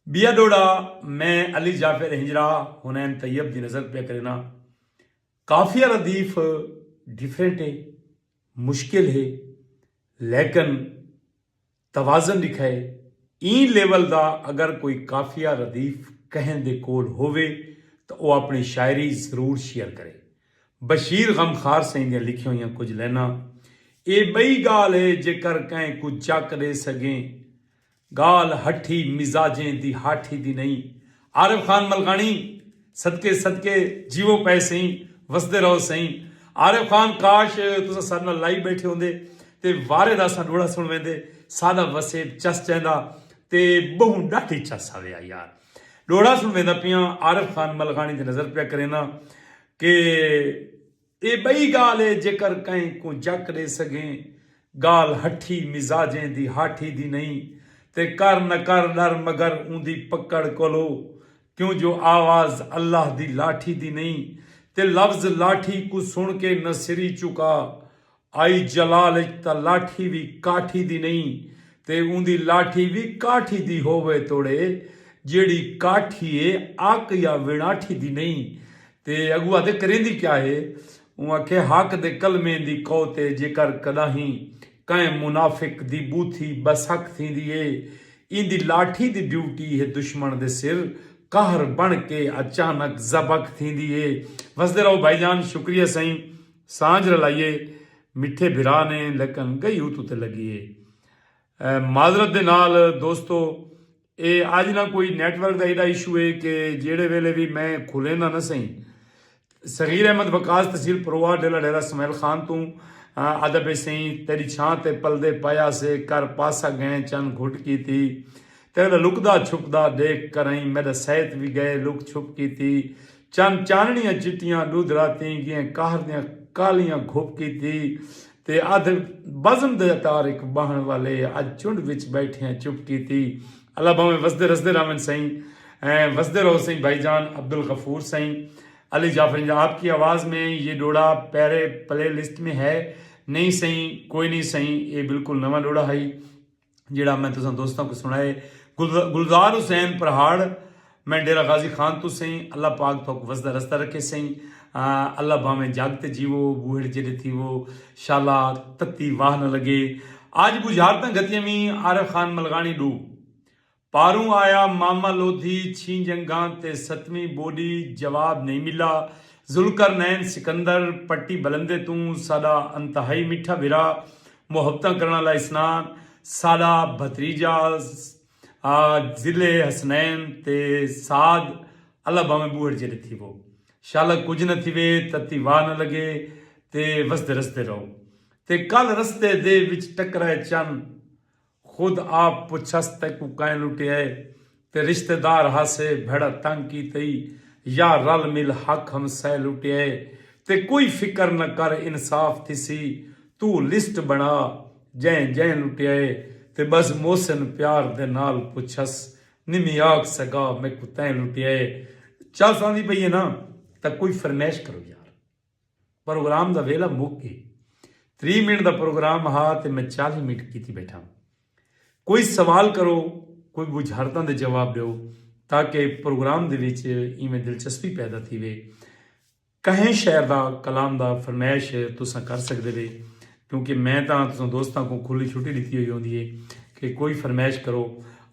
Speaker 1: बिया डोड़ा मैं अली जाफर हिंजरा हुनैन तैयब की नज़र पे करना। काफिया रदीफ डिफरेंट है, मुश्किल है, लेकिन तवाजन लिखा है। ई लेवल दा अगर कोई काफिया रदीफ कहन दे कोल होवे तो वह अपनी शायरी जरूर शेयर करे। बशीर गमखार सही दियां लिखी हुई कुछ लेना ए बई गाल है जेकर कहें कुछ चक दे सकें, गाल हठी मिजाजें दी हाठी दी नहीं। आरिफ खान मलगानी सदके सदके जीवो पै सही वसदे रहो सही। आरिफ खान काश तुस सारे नाल लाइव बैठे होंदे ते वारे दा असां डोड़ा सुन वेंदे। सादा वसेब चस चैंदा ते बहु डाठी चस आवे यार। डोड़ा सुन वेंदा पिया आरिफ खान मलगानी दी नज़र पिया करे ना कि ए बई गाल है जेकर कहीं को जक दे सकें, गाल हठी मिजाजें दी हाठी दी नहीं। ते कर न कर डर मगर ऊंदी पकड़ कोलो, क्यों जो आवाज अल्लाह दी लाठी दी नहीं। ते लफ्ज लाठी को सुन के न सिरी चुका, आई जलाल ता लाठी भी काठी दी नहीं। ते ऊंदी लाठी भी काठी दी होवे तोड़े, जेड़ी काठी है आक या विनाठी दी नहीं। ते अगू आते करेंदी क्या है वो आखे हक दे कलमे दी कौ ते जेकर कदाही कंहिं मुनाफिक दी बूथी बसक थींदी है इंदी लाठी दी ड्यूटी है दुश्मन दे सिर कहर बन के अचानक जबक थींदी है। वसदे रहो भाईजान, शुक्रिया सही। सांझ रलाइए मिठे बिरा ने लेकिन गई उत उते लगी है। माजरत दे नाल दोस्तों ये अज ना कोई नैटवर्क का एडा इशू है कि जेड़े वेले भी मैं खुले ना सही सगीर अहमद वकास तहसील परोआ डेला डेरा इसमाइल खान तू अदब सही तेरी छां ते पलदे पाया से कर पासा गए चन घुट की थी तेरा लुकदा छुपदा देख कर आई मेरा सैत भी गए लुक छुप की थी चन चाननियां चिट्टियां दूध राती गियां कहर दियां कालियां घुप की थी ते अध बज़म दे तारिक बहन वाले अज चुंड विच बैठे चुप की थी। अल्लाह भावें वसदे रसदे रावन सही वसदे रहो सही भाईजान। अब्दुल गफूर सही अली जाफर आपकी आवाज़ में ये डोड़ा पहले प्ले लिस्ट में है नहीं सही कोई नहीं सही ये बिल्कुल नवा डोड़ा है जिहड़ा मैं तुसां दोस्तों को सुनाए। गुलजार हुसैन पहाड़ मैं डेरा गाजी खान तो सही अल्लाह पाक तो वसदा रस्ता रखे सही। अल्लाह भावें जागते जीवो बूहड़ जेड़े थी वो शाला तत्ती वाह न लगे। आज बुझारता गतिया में आरफ खान मलगानी डू पारू आया मामा लोधी छी जंगा ते सतवीं बोडी जवाब नहीं मिला। जुलकर नैन सिकंदर पट्टी बलंदे तू साडा अंतहाई मिठा बिरा मुहब्बत करने वाला इसनान साडा भतरीजा जिले हसनैन ते साद अल्लाह भावें बूहड़ जेड़े थी वो शाला कुछ न थिवे तत्ती वाह न लगे ते वसदे रसते रहो ते कल रस्ते दे विच टकराए चन खुद आप पुछस तक कैं लुटे ते रिश्तेदार हासे भेड़ा तंग की तई या रल मिल हक हम सह लुटे ते कोई फिक्र न कर इंसाफ थिसी तू लिस्ट बना जै जै लुटे ते बस मोहसिन प्यार दे नाल पुछस निमी आख सगा मैं कुत्ते लुटे चल सांदी पई है ना तो कोई फरमैश करो यार। प्रोग्राम का वेला मुक गए 30 मिनट का प्रोग्राम हा तो मैं 40 मिनट की बैठा। कोई सवाल करो कोई बुझारतां दे जवाब दो ताकि प्रोग्राम दे विच इवें दिलचस्पी पैदा थी वे कहें शहर का कलाम का फरमैश तुसां कर सकते वे क्योंकि मैं तो तुसां दोस्तों को खुली छुट्टी दी हुई होंगी है कि कोई फरमैश करो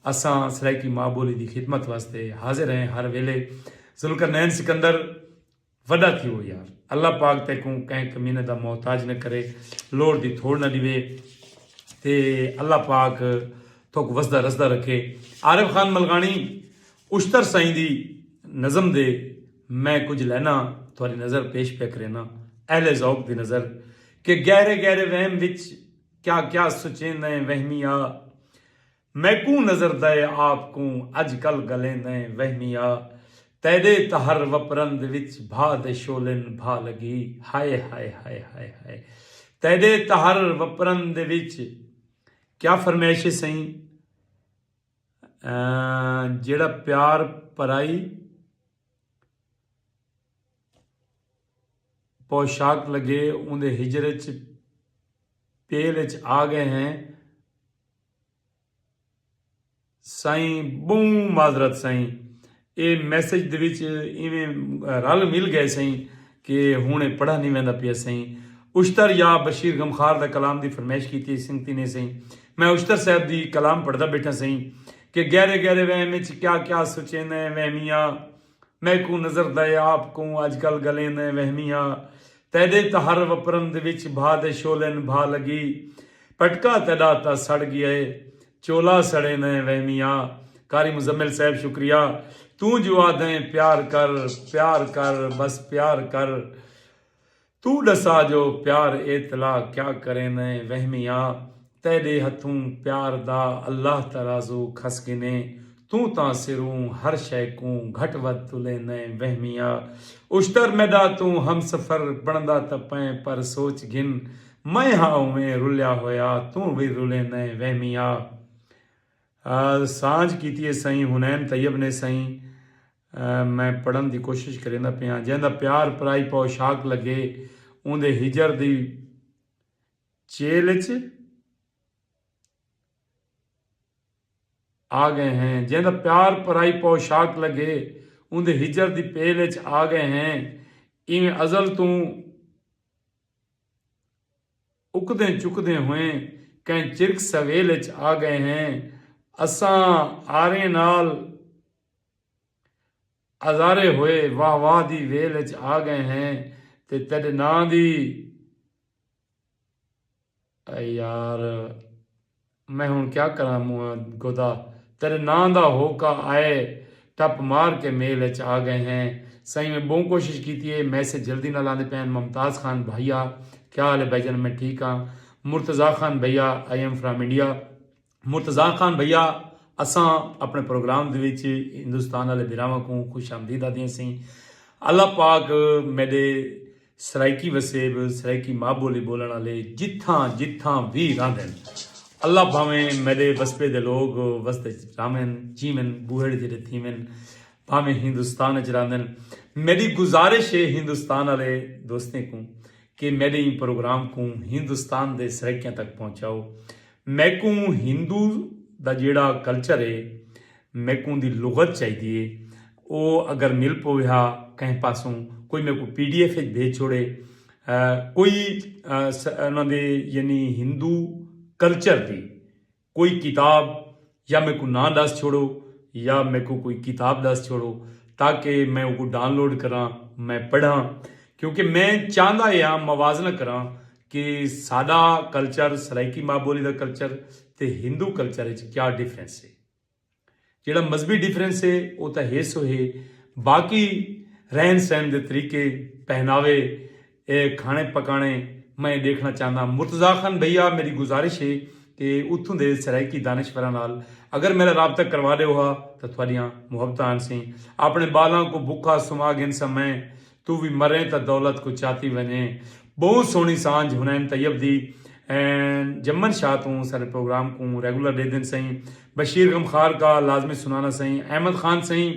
Speaker 1: असां सराइकी माँ बोली की खिदमत वास्ते हाजिर हैं हर वेले। जुल्कर नैन सिकंदर वड्डा थी वो यार अल्लाह पाक तैकू कंहिं कमीने का मोहताज न करे लोड़ दी थोड़ न दिवे ते अल्लाह पाक थोक वसदा रसदा रखे। आरिफ खान मलगानी उश्तर साईं दी नज़म दे मैं कुछ लैना थोड़ी नज़र पेश पे करेना अहले ज़ौक दी नज़र कि गहरे गहरे वहम विच क्या क्या सुचेंदा वहमिया मैकू नज़र दे आपको अजकल गलेंदा वहमिया तैदे तहर वपरंद विच भा दे शोलन भा लगी हाय हाय हाय हाय हाय तैदे तहर वपरंद विच क्या फरमैश सही जेड़ा प्यार पराई पोशाक लगे उनके हिजर च पेल च आ गए हैं साईं बूम माजरत साईं ये मैसेज दे विच इवें रल मिल गए सही कि हुणे पढ़ा नहीं वैंदा पिया सही। उश्तर या बशीर गमखार दा कलाम दी फरमैश की सिंगती ने सही मैं उश्तर साहब दी कलाम पढ़दा बैठा सही कि गहरे गहरे वहम विच क्या क्या सुचे ने वहमिया मैकू नजर दे आपको अजकल गले ने वहमिया तैदे तहर वपरंद विच भा दे शोलन भा लगी पटका तड़ा ता सड़ गया चोला सड़े ने वहमिया। कारी मुजम्मिल साहब शुक्रिया तू जुआ दें प्यार कर बस प्यार कर तू दसा जो प्यार एतला क्या करे ने वहमिया तेरे हथों प्यार दा अल्लाह तराजू खस गिने तू ता सिरूं हर शै को घट वध तुले ने वहमिया उश्तर मैदा तू हम सफर बनदा तपै पर सोच गिन मैं हाँ में रुलिया होया तू भी रुले ने वहमिया। सांझ की सही हुनैन तैयब ने सही मैं पढ़न की कोशिश करेंदा पिया जिंदा प्यार पराई पोशाक लगे उनके हिजर दी चेल च आ गए हैं जिंदा प्यार पराई पोशाक लगे उनके हिजर दी पेल च आ गए हैं इवें अज़ल तू उकदे चुकदे हुए कहीं चिरक सवेल च आ गए हैं। असां आरे नाल अजारे होए वाह वाह दी वेल च आ गए हैं। ते तेरे नां दी यार मैं हुण क्या करा गोदा, तेरे नां दा होका आए टप मार के मेल च आ गए हैं। सही में बहुत कोशिश की है, मैसेज जल्दी ना लाने पैन। मुमताज़ खान भैया क्या हाल है भाईजान, मैं ठीक हाँ। मुर्तज़ा खान भैया I am from India. Murtaza Khan भैया असां अपने प्रोग्राम दे विच हिंदुस्तान वाले बिरावां को खुश आमदीद आदियां सी। अल्लाह पाक मेरे सराइकी वसेब सराइकी माँ बोली बोलने वाले जिथा जिथा भी रहंदन, अल्लाह भावें मेरे वसपे दे लोग वसते रामन जीवन बूहड़ जेड़े थीवन भावें हिंदुस्तान च रहंदन। मेरी गुजारिश है हिंदुस्तान वाले दोस्तें को कि मेरे प्रोग्राम को हिंदुस्तान दे सराइकियां तक पहुँचाओ। मैकू हिंदू दा जेड़ा कल्चर है, मैकू दी लुगत चाहिए, वो अगर मिल पोया कहीं पासों कोई मेरे को PDF भेज छोड़े, कोई उन्होंने यानी हिंदू कल्चर की कोई किताब या मेरे को ना दस छोड़ो या मेरे को कोई किताब दस छोड़ो ताकि मैं वो डाउनलोड करा, मैं पढ़ा। क्योंकि मैं चाहता या मवाजना करा कि सादा कल्चर सराइकी माँ बोली का कल्चर ते हिंदू कल्चर क्या डिफरेंस है। जोड़ा मजहबी डिफरेंस है वो तो है सो है, बाकी रहन सहन के तरीके पहनावे खाने पकाने मैं देखना चाहता। मुर्तज़ा खान भैया मेरी गुजारिश है कि उतों के सराइकी दानिशवरा नाल अगर मेरा रबता करवा दे हो तो थोड़ियाँ मुहब्बतां सी। अपने बालों को भुखा सुमा गिन समय तू भी मरे तो दौलत को चाहती वने। बहुत सोहनी सांझ हुनैन तैयब दी जमन शाह तू सारे प्रोग्राम को रेगुलर दे दिन सही। बशीर गमखार का लाजमी सुनाना सही। अहमद खान सही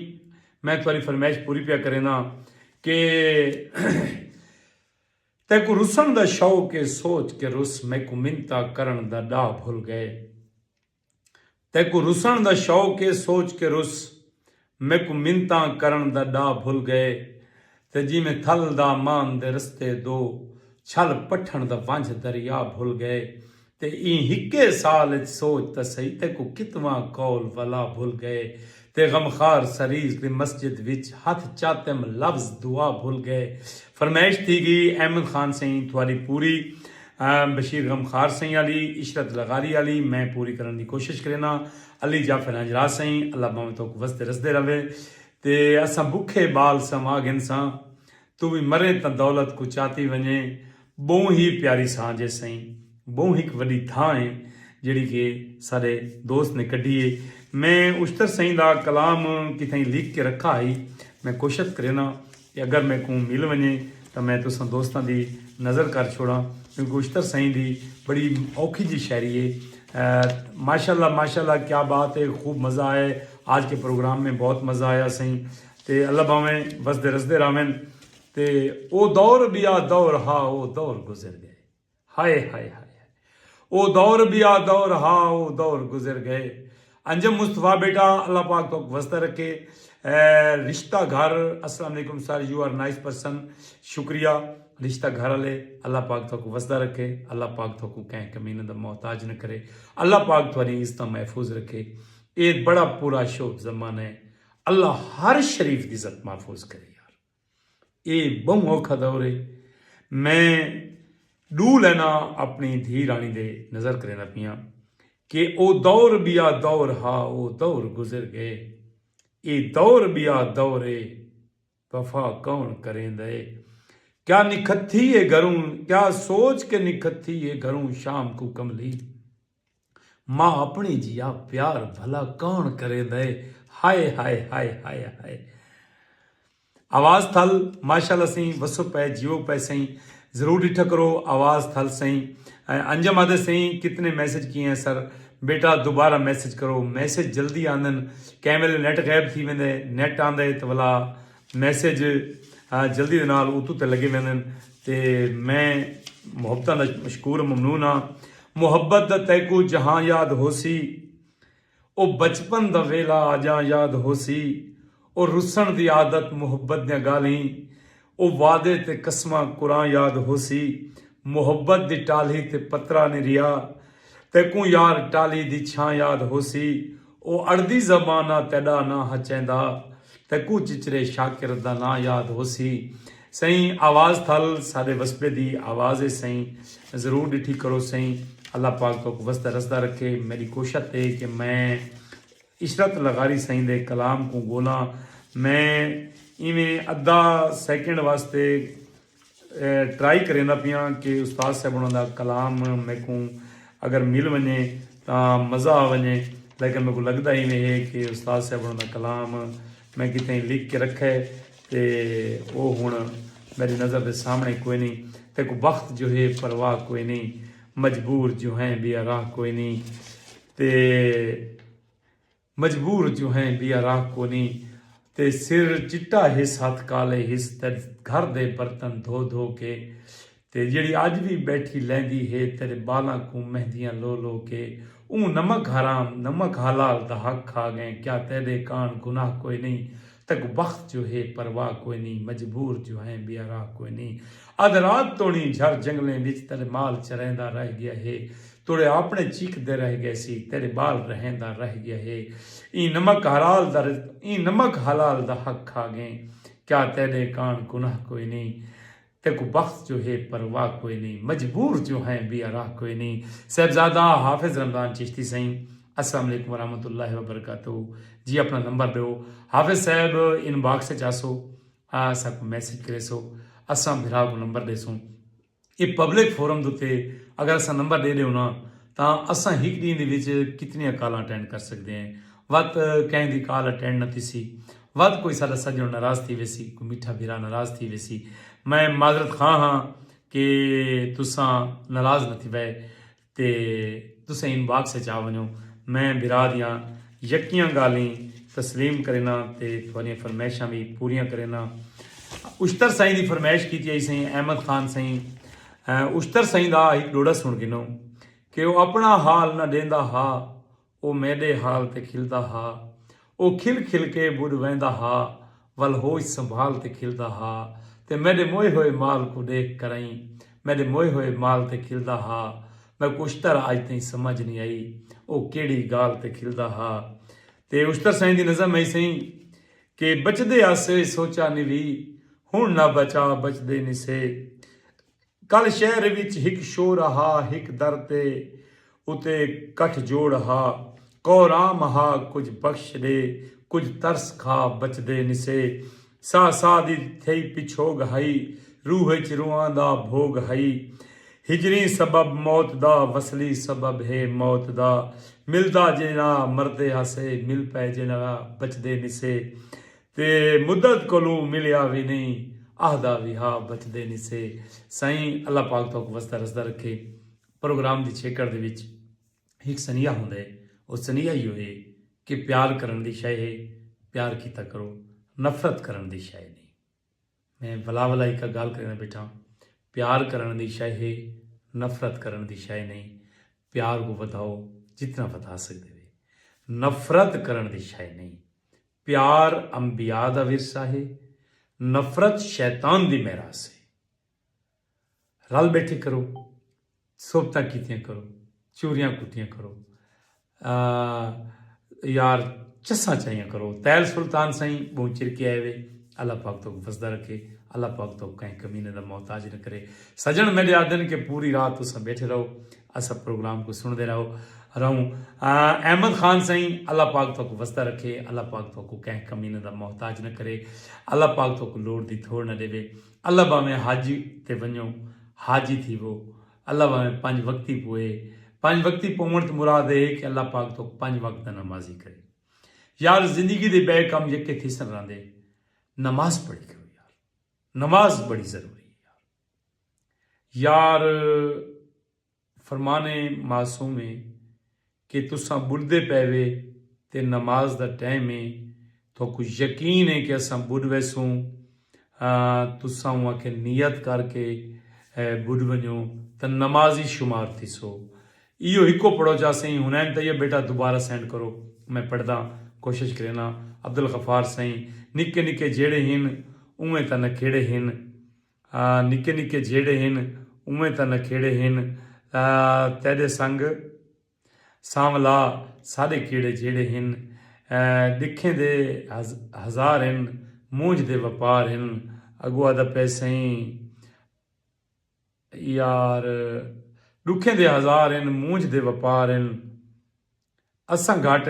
Speaker 1: मैं थोड़ी फरमाइश पूरी पिया करे ना कि तैको रुसन दा शौक के सोच के रुस मैको मिन्ता करन दा डा भूल गए। तैको रुसन दा शौक के सोच के रुस मैको मिन्ता करन दा डा भूल गए। ते जिमें थल दा मान दे रस्ते दो छल पठण दा वंझ दरिया भूल गए। ते ई हिक्के साल सोच त सही तैको कितवा कौल वला भूल गए। ते गमखार सरीज की मस्जिद विच हथ चातम लफ्ज दुआ भूल गए। फरमाइश थी गई अहमद खान सही थोड़ी पूरी, बशीर गमखार सही वाली, इशरत लगारी वाली मैं पूरी करने की कोशिश करना। अली जाफर हजरा सही अल्लाह भावें तो वसते रसते रवे। ते असां भुखे बाल समा गिन सां तू भी मरे तो दौलत को चाहती वने। बहु ही प्यारी सांझ है सही, बहु एक वड्डी थां है जिहड़ी कि सारे दोस्त ने कढ़ी है। मैं उश्तर सही का कलाम कितें लिख के रखा ही, मैं कोशिश करना कि अगर मैं को मिल वने तो मैं तुसां दोस्तों की नज़र कर छोड़ा। क्योंकि उश्तर सही की बड़ी औखी जी शायरी है। माशाल्लाह माशाल्लाह क्या बात है, खूब मज़ा आए आज के प्रोग्राम में, बहुत मज़ा आया सही। तो अल्लाह भावें वसदे रसदे रावें। तो ओ दौर भी आ दौर हा वो दौर गुजर गए। हाय हाय हाय ओ दौर भी आ दौर हा वो दौर गुजर गए। अंजम मुस्तफ़ा बेटा अल्लाह पाक तो वस्ता रखे। रिश्ता घर अस्सलाम वालेकुम sir, you are nice person, शुक्रिया। रिश्ता घर वाले अल्लाह पाक तो वस्ता रखे। अल्लाह पाक तो कहीं कमीने का मोहताज न करे। अल्लाह पाक थोड़ी इज्जत महफूज रखे। ये बड़ा पूरा शोक जमाना है, अल्लाह हर शरीफ की इज्जत महफूज करे यार। ये बहु औखा दौर है। मैं डू लेना अपनी धी रानी दे नज़र करना पिया कि ओ दौर भी आ दौर हा वो दौर गुजर गए। ये दौर भी आ दौर है वफा कौन करें दे। क्या निखत्थी है घरों, क्या सोच के निखत्थी है घरों शाम को कमली। माँ अपनी जिया प्यार भला कौन करे दे। हाय हाय हाय हाय हाय। आवाज़ थल माशाल्लाह सही वसो पे जीवो पे सही, ज़रूर डिठा करो आवाज़ थल सही। अंजम आदे सही कितने मैसेज किए हैं सर, बेटा दोबारा मैसेज करो। मैसेज जल्दी आंदन, कैमरे नेट गैब थी वेंदे, नेट आंदे तो वाला मैसेज जल्दी दे नाल उतू ते लगे वेंदन। ते मैं मुहब्बतां दा मशकूर ममनून हाँ। मुहब्बत दा तैकू जहां याद होसी, ओ बचपन दा वेला आजा याद होसी। ओ रुसन दी आदत मुहब्बत दियां गालीं, ਉਹ ਵਾਅਦੇ ਤੇ ਕਸਮਾਂ ਕੁਰਾਂ ਯਾਦ ਹੋਸੀ ਮੁਹੱਬਤ ਦੀ ਟਾਲੀ ਤੇ ਪੱਤਰਾ ਨੇ ਰਿਆ ਤੈਕੂ ਯਾਰ ਟਾਲੀ ਦੀ ਛਾਂ ਯਾਦ ਹੋਸੀ ਉਹ ਅੜਦੀ ਜ਼ਬਾਨਾ ਤੇਡਾ ਨਾ ਹਚੈਂਦਾ ਤੈਕੂ ਚਿਚਰੇ ਸ਼ਾਕਿਰ ਦਾ ਨਾ ਯਾਦ ਹੋਸੀ सही आवाज़ थल साडे वसबे दी आवाज़ है सही ज़रूर डिठी करो सही अल्लाह पाक तो वस्ता रसदा रखे मेरी कोशिश है कि मैं इशरत लगारी सही दे कलाम को बोला मैं इवें अद्धा सेकंड वास्ते ट्राई करेंदा पिया कि उस्ताद साहब दा कलाम मेरे को अगर मिल वने तो मज़ा आ वने लेकिन मेरे को लगता इवें है कि उस्ताद साहब दा कलाम मैं कितें लिख के रखे तो वो हुण मेरी नज़र के सामने कोई नहीं ते को वक्त जो है परवाह कोई नहीं मजबूर जो हैं बेराह कोई नहीं ते मजबूर जो हैं बेराह को नहीं ते सिर चिट्टा हिस हथ काले हिस ते घर दे बर्तन धो धो के ते जिहड़ी अज भी बैठी लैंदी है तेरे बालां को मेहंदियां लो लो के नमक हराम नमक हलाल दा हक खा गए क्या तेरे कान गुनाह कोई नहीं तक वक्त जो है परवाह कोई नहीं मजबूर जो है बेराह कोई नहीं अधरात तोड़ी झर जंगलें विच तेरे माल चरेंदा रह गया है तोड़े अपने चीखते रह गए सी तेरे बाल रहेंदा रह गया है नमक हलाल दा हक खा गए क्या तेरे कान गुनाह कोई नहीं तेको वक्त जो है परवाह कोई नहीं मजबूर जो है बेराह कोई नहीं साहबजादा हाफिज रमजान चिश्ती सही अस्सलाम वालेकुम वरहमतुल्लाहि वबरकातुहू जी अपना नंबर दो हाफिज साहब इनबॉक्स से जासो सब मैसेज करे सो असा फिरा को नंबर देसो ये पब्लिक फोरम दुते अगर असा नंबर दे दो ना तो असा एक दिन के कितनी कॉल अटेंड कर सकते हैं वत कहीं की कॉल अटेंड नहीं सी वत कोई साडा सज्जन नाराज़ थी वैसी कोई मीठा भीरा नाराज़ थी वैसी मैं माजरत खां हाँ कि तुसा नाराज़ नहीं वे ते तुसें इनबॉक्स से जा वनो मैं बिरा दियां यकियां गाली तस्लीम करना तो थोड़ियां फरमाइशां भी पूरियां करना उश्तर साईं की फरमाइश की आई सही अहमद खान साईं उश्तर साईं का एक डोड़ा सुन गिनो कि वह अपना हाल न देंदा हा वो मेरे हाल ते खिलदा हा वो खिल खिल के बुढ़ वहदा हा वल होश संभाल ते खिलदा हा ते मेरे मोए हुए माल को देख करई मेरे मोए हुए माल ते खिलदा हा मैं उश्तर अज ताईं समझ नहीं आई वो केड़ी गाल ते खिलदा हा ते उश्तर साईं दी नज़म ऐ सही कि बचदे आसे सोचा निवी हुण ना बचा बचदे निसे कल शहर विच हिक शोर हा हिक दर ते उते कठ जोड़ हा कौराम हा कुछ बख्श दे कुछ तरस खा बचदे निसे सा सा दी थई पिछोग हई रूह च रूहां दा भोग हई हिजरी सबब मौत दा वसली सबब है मौत दा मिलदा जिना मरदे हसे मिल पै जिना बचदे निसे ते मुद्दत कोलू मिलिया भी नहीं आहदा भी हा बचदे निसे साईं अल्लाह पाक तो वस्ता रसदा रखे प्रोग्राम दी छेकड़ दे विच एक सनिया हुंदा है वो सनिया ही होए कि प्यार करन दी शय है प्यार कीता करो नफरत करन दी शय नहीं मैं भला भला एक गल करना बैठा प्यार करन दी शय है नफरत करन दी शय नहीं प्यार को वधाओ जितना वधा सकते वे नफरत करन दी शय नहीं प्यार अंबिया दा विरसा है नफरत शैतान दी मेरास है रल बैठे करो सोबता कीतियां करो चूरियां कुटियां करो यार चस्सा चाहिए करो तैल सुल्तान साईं बहुत चिर के आए वे अल्लाह पाक तो वसदा रखे अल्लाह पाक तो कहीं कमीने का मोहताज न करे सजन मेरे आदन के पूरी रात तुस बैठे रहो असा प्रोग्राम को सुनते रहो अहमद खान साईं अल्लाह पाक तो वसदा रखे अल्लाह पाक तो कहीं कमीने का मोहताज न करे अल्लाह पाक तो लोड़ की थोड़ न देवे अल्लाह भावें हाजी ते वञो हाजी थी वो अल्लाह भावें 5 वक्ती पोए 5 वक्ती पोवण तो मुराद है कि अल्लाह पाक तो 5 वक्त नमाजी करे यार जिंदगी के बे कम यके थिसन रहंदे नमाज पढ़ी करो यार नमाज बड़ी जरूरी है यार फरमाने मासूम है कि तुसा बुढ़दे पैवे ते नमाज दा टाइम है तो कुछ यकीन है कि असा बुढ़ वैसूं तुसा आके नियत करके बुढ़ वञो तो नमाजी शुमार थी सो इो हिको पढ़ो जा सही हुनैन तो ये बेटा दोबारा सेंड करो मैं पढ़दा कोशिश करना अब्दुल गफार साईं निके निके जेड़े हिन उवें तां नखेड़े हिन, निके निके जेड़े हिन उवें तां नखेड़े हिन, तेरे संग सांवला सारे कीड़े जेड़े हिन, डिखें दे हज़ार हिन, मूंझ दे वपार हिन, अगुआ दा पैसई यार डुखें दे हज़ार हिन, मूंझ दे वपार हिन, असां घाट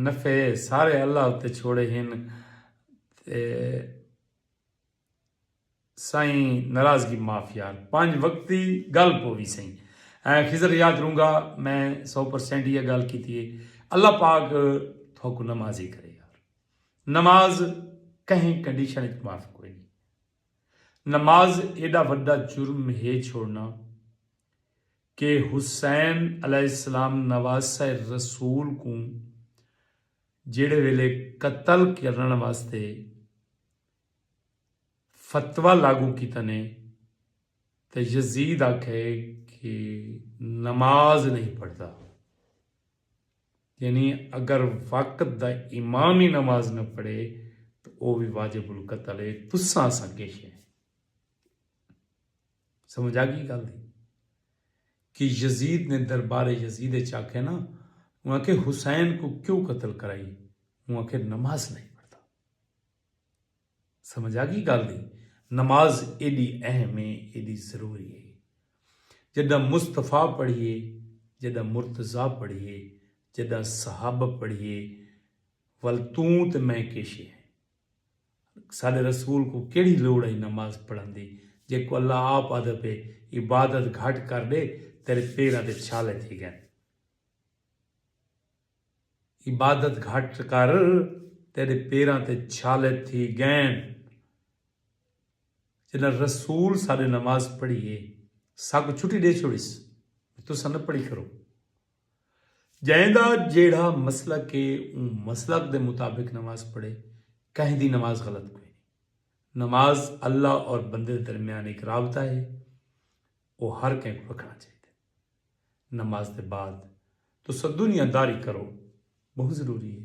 Speaker 1: नफ़े सारे अल्लाह उत्ते छोड़े हिन, ते साईं नाराज़गी माफ़ यार, 5 वक्ती गल पोवी सही। खिजर याद रहूँगा, मैं 100% यह गल की थी, अल्लाह पाक थोकू नमाजी करे यार। नमाज कहीं कंडीशन माफ़ कोई नहीं। नमाज एडा वड्डा जुर्म है छोड़ना कि हुसैन अलैहिस्सलाम नवासा रसूल को जेड़े वेले कतल करने वास्ते फतवा लागू किया ने, तो यजीद आखे कि नमाज नहीं पढ़ता, यानी अगर वक्त दा इमाम ही नमाज न पढ़े तो वह भी वाजिबुल कतल है। तुसा संकेश है, समझ आ गई गल कि यजीद ने दरबार यजीद चाखे ना, वहां के हुसैन को क्यों कत्ल कराई, वहां के नमाज नहीं पढ़ता। समझ आ गई गल दी, नमाज एडी अहम है, एडी जरूरी है। जदा मुस्तफ़ा पढ़िए, जदा मुर्तज़ा पढ़िए, जदा सहाब पढ़िए, वल तू तो मैं केशे है। साडे रसूल को केड़ी लोड़ है नमाज पढ़न दी, जेको अल्लाह आप आदे पे इबादत घट कर दे तेरे पैरां ते छाले थी गए। इबादत घट कर तेरे पैरां ते छाले थी गए। जदा रसूल साडे नमाज पढ़िए, साग छुट्टी दे छोड़ीस, तुसा न पढ़ी करो। जैंदा जेड़ा मसलक के मसलक दे मुताबिक नमाज पढ़े, कहीं दी नमाज गलत कोई नहीं। नमाज अल्लाह और बंदे के दरमियान एक राबता है, वो हर कहीं को रखना चाहिए। नमाज के बाद तो दुनियादारी करो, बहुत जरूरी है,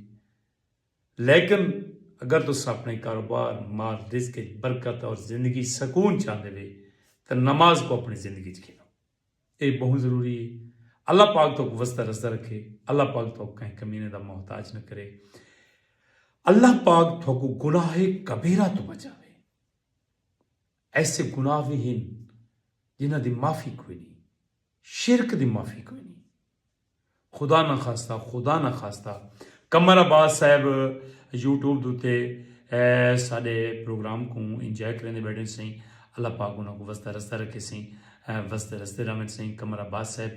Speaker 1: लेकिन अगर तुस अपने कारोबार माल रिज़्क़ बरकत और जिंदगी सुकून चाहते वे तो नमाज को अपनी जिंदगी गिनो, ये बहुत जरूरी है। अल्लाह पाक तो वस्ता रस्ता रखे, अल्लाह पाक तो कहीं कमीने का मोहताज न करे, अल्लाह पाक थोकू गुनाह कबीरा तो बचावे। ऐसे गुनाह भी हैं जिन्हां दी माफ़ी कोई नहीं, शिरक दी माफ़ी कोई नहीं, खुदा ना खास्ता कमर अब्बास साहब यूट्यूब उत्ते साडे प्रोग्राम को इंजॉय करेंदे बैठे सही। अल्लाह पाक उन्होंने वस्ता रस्ता रखे सही, वस्ते रस्ते रमन सही। कमर अब्बास साहब,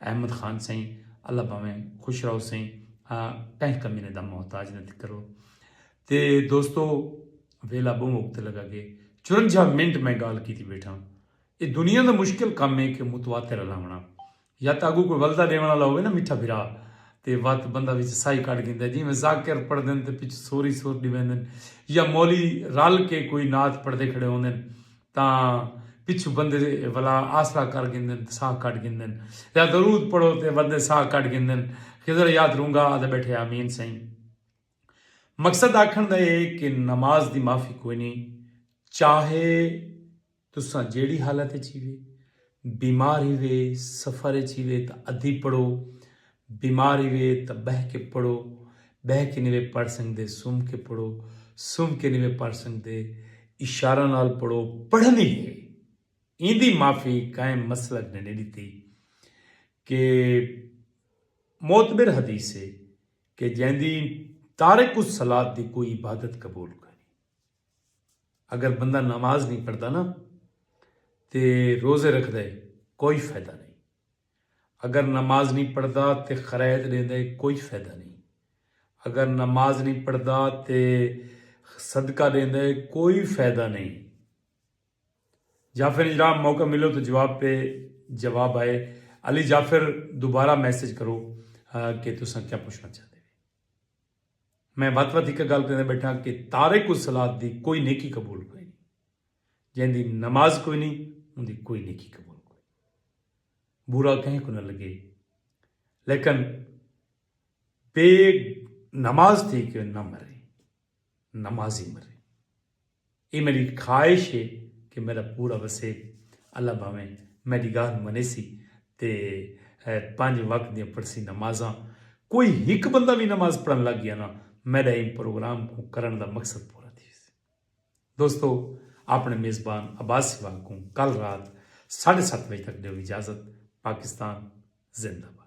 Speaker 1: अहमद खान सही, अल्लाह भावें खुश रहो सही, कहीं कमीने दा मोहताज नहीं करो। तो दोस्तों वेला बहु मुक्त लगा के 54 मिनट मैं गाल की थी बैठा। ये दुनिया का मुश्किल काम है कि मुतवातिर लावना, या तो अगू कोई वलदा देने वाला होवे ना मिठा फिरा, तो वत बंदा विच साई कट गिंदा, जिमें जाकिर पढ़ते हैं तो पिछ सोरी सोर डिवेंदे, या मौली रल के कोई नात पढ़ते खड़े होंगे तो पिछू बंदे वाला आसरा कर गिंदे, साह कट गिंदे, या दरूद पढ़ो तो बंदे साह कट गिंदे। खिजर याद रहूँगा आदे बैठे आमीन सही। मकसद आखण दा ये कि नमाज दी माफ़ी कोई नहीं, चाहे तुसा जेड़ी हालत वे, बीमार ही वे, सफ़र ही वे तो अद्धी पढ़ो, बीमार ही वे तो बह के पढ़ो, बह के नहीं वे पढ़ सकते सुम के पढ़ो, सुम के नहीं वे पढ़ सकते इशारा नाल पढ़ो, पढ़नी है। इंदी माफ़ी कायम मसलक ने नहीं दी कि मोतबिर हदीस है कि जैंदी तारिक उस सलात की कोई इबादत कबूल करी। अगर बंदा नमाज नहीं पढ़ता ना तो रोज़े रख दे कोई फ़ायदा नहीं, अगर नमाज नहीं पढ़ता तो खरैत देंदे कोई फ़ायदा नहीं, अगर नमाज नहीं पढ़ता तो सदका देंदे कोई फ़ायदा नहीं। जाफिर जरा मौका मिलो तो जवाब पे जवाब आए। अली जाफिर दोबारा मैसेज करो कि तुसा क्या पूछना चाहते। मैं वत वत एक गल कहते बैठा कि तारिक उस सलात की कोई नेकी कबूल कोई नहीं, जैंदी नमाज कोई नहीं उनकी कोई नेकी कबूल कोई। बुरा कहीं को न लगे, लेकिन बे नमाज थी कि न मरे, नमाजी मरे। ये मेरी ख्वाहिश है कि मेरा पूरा वसे अल्लाह भावें मेरी गाल मने सी ते 5 वक्त दी पढ़सी नमाज़ां कोई एक बंदा भी नमाज पढ़न लग गया ना मेरा इन प्रोग्राम को करने का मकसद पूरा थी। दोस्तों अपने मेज़बान अब्बास सिवाग को कल रात 7:30 बजे तक दो इजाज़त। पाकिस्तान जिंदाबाद।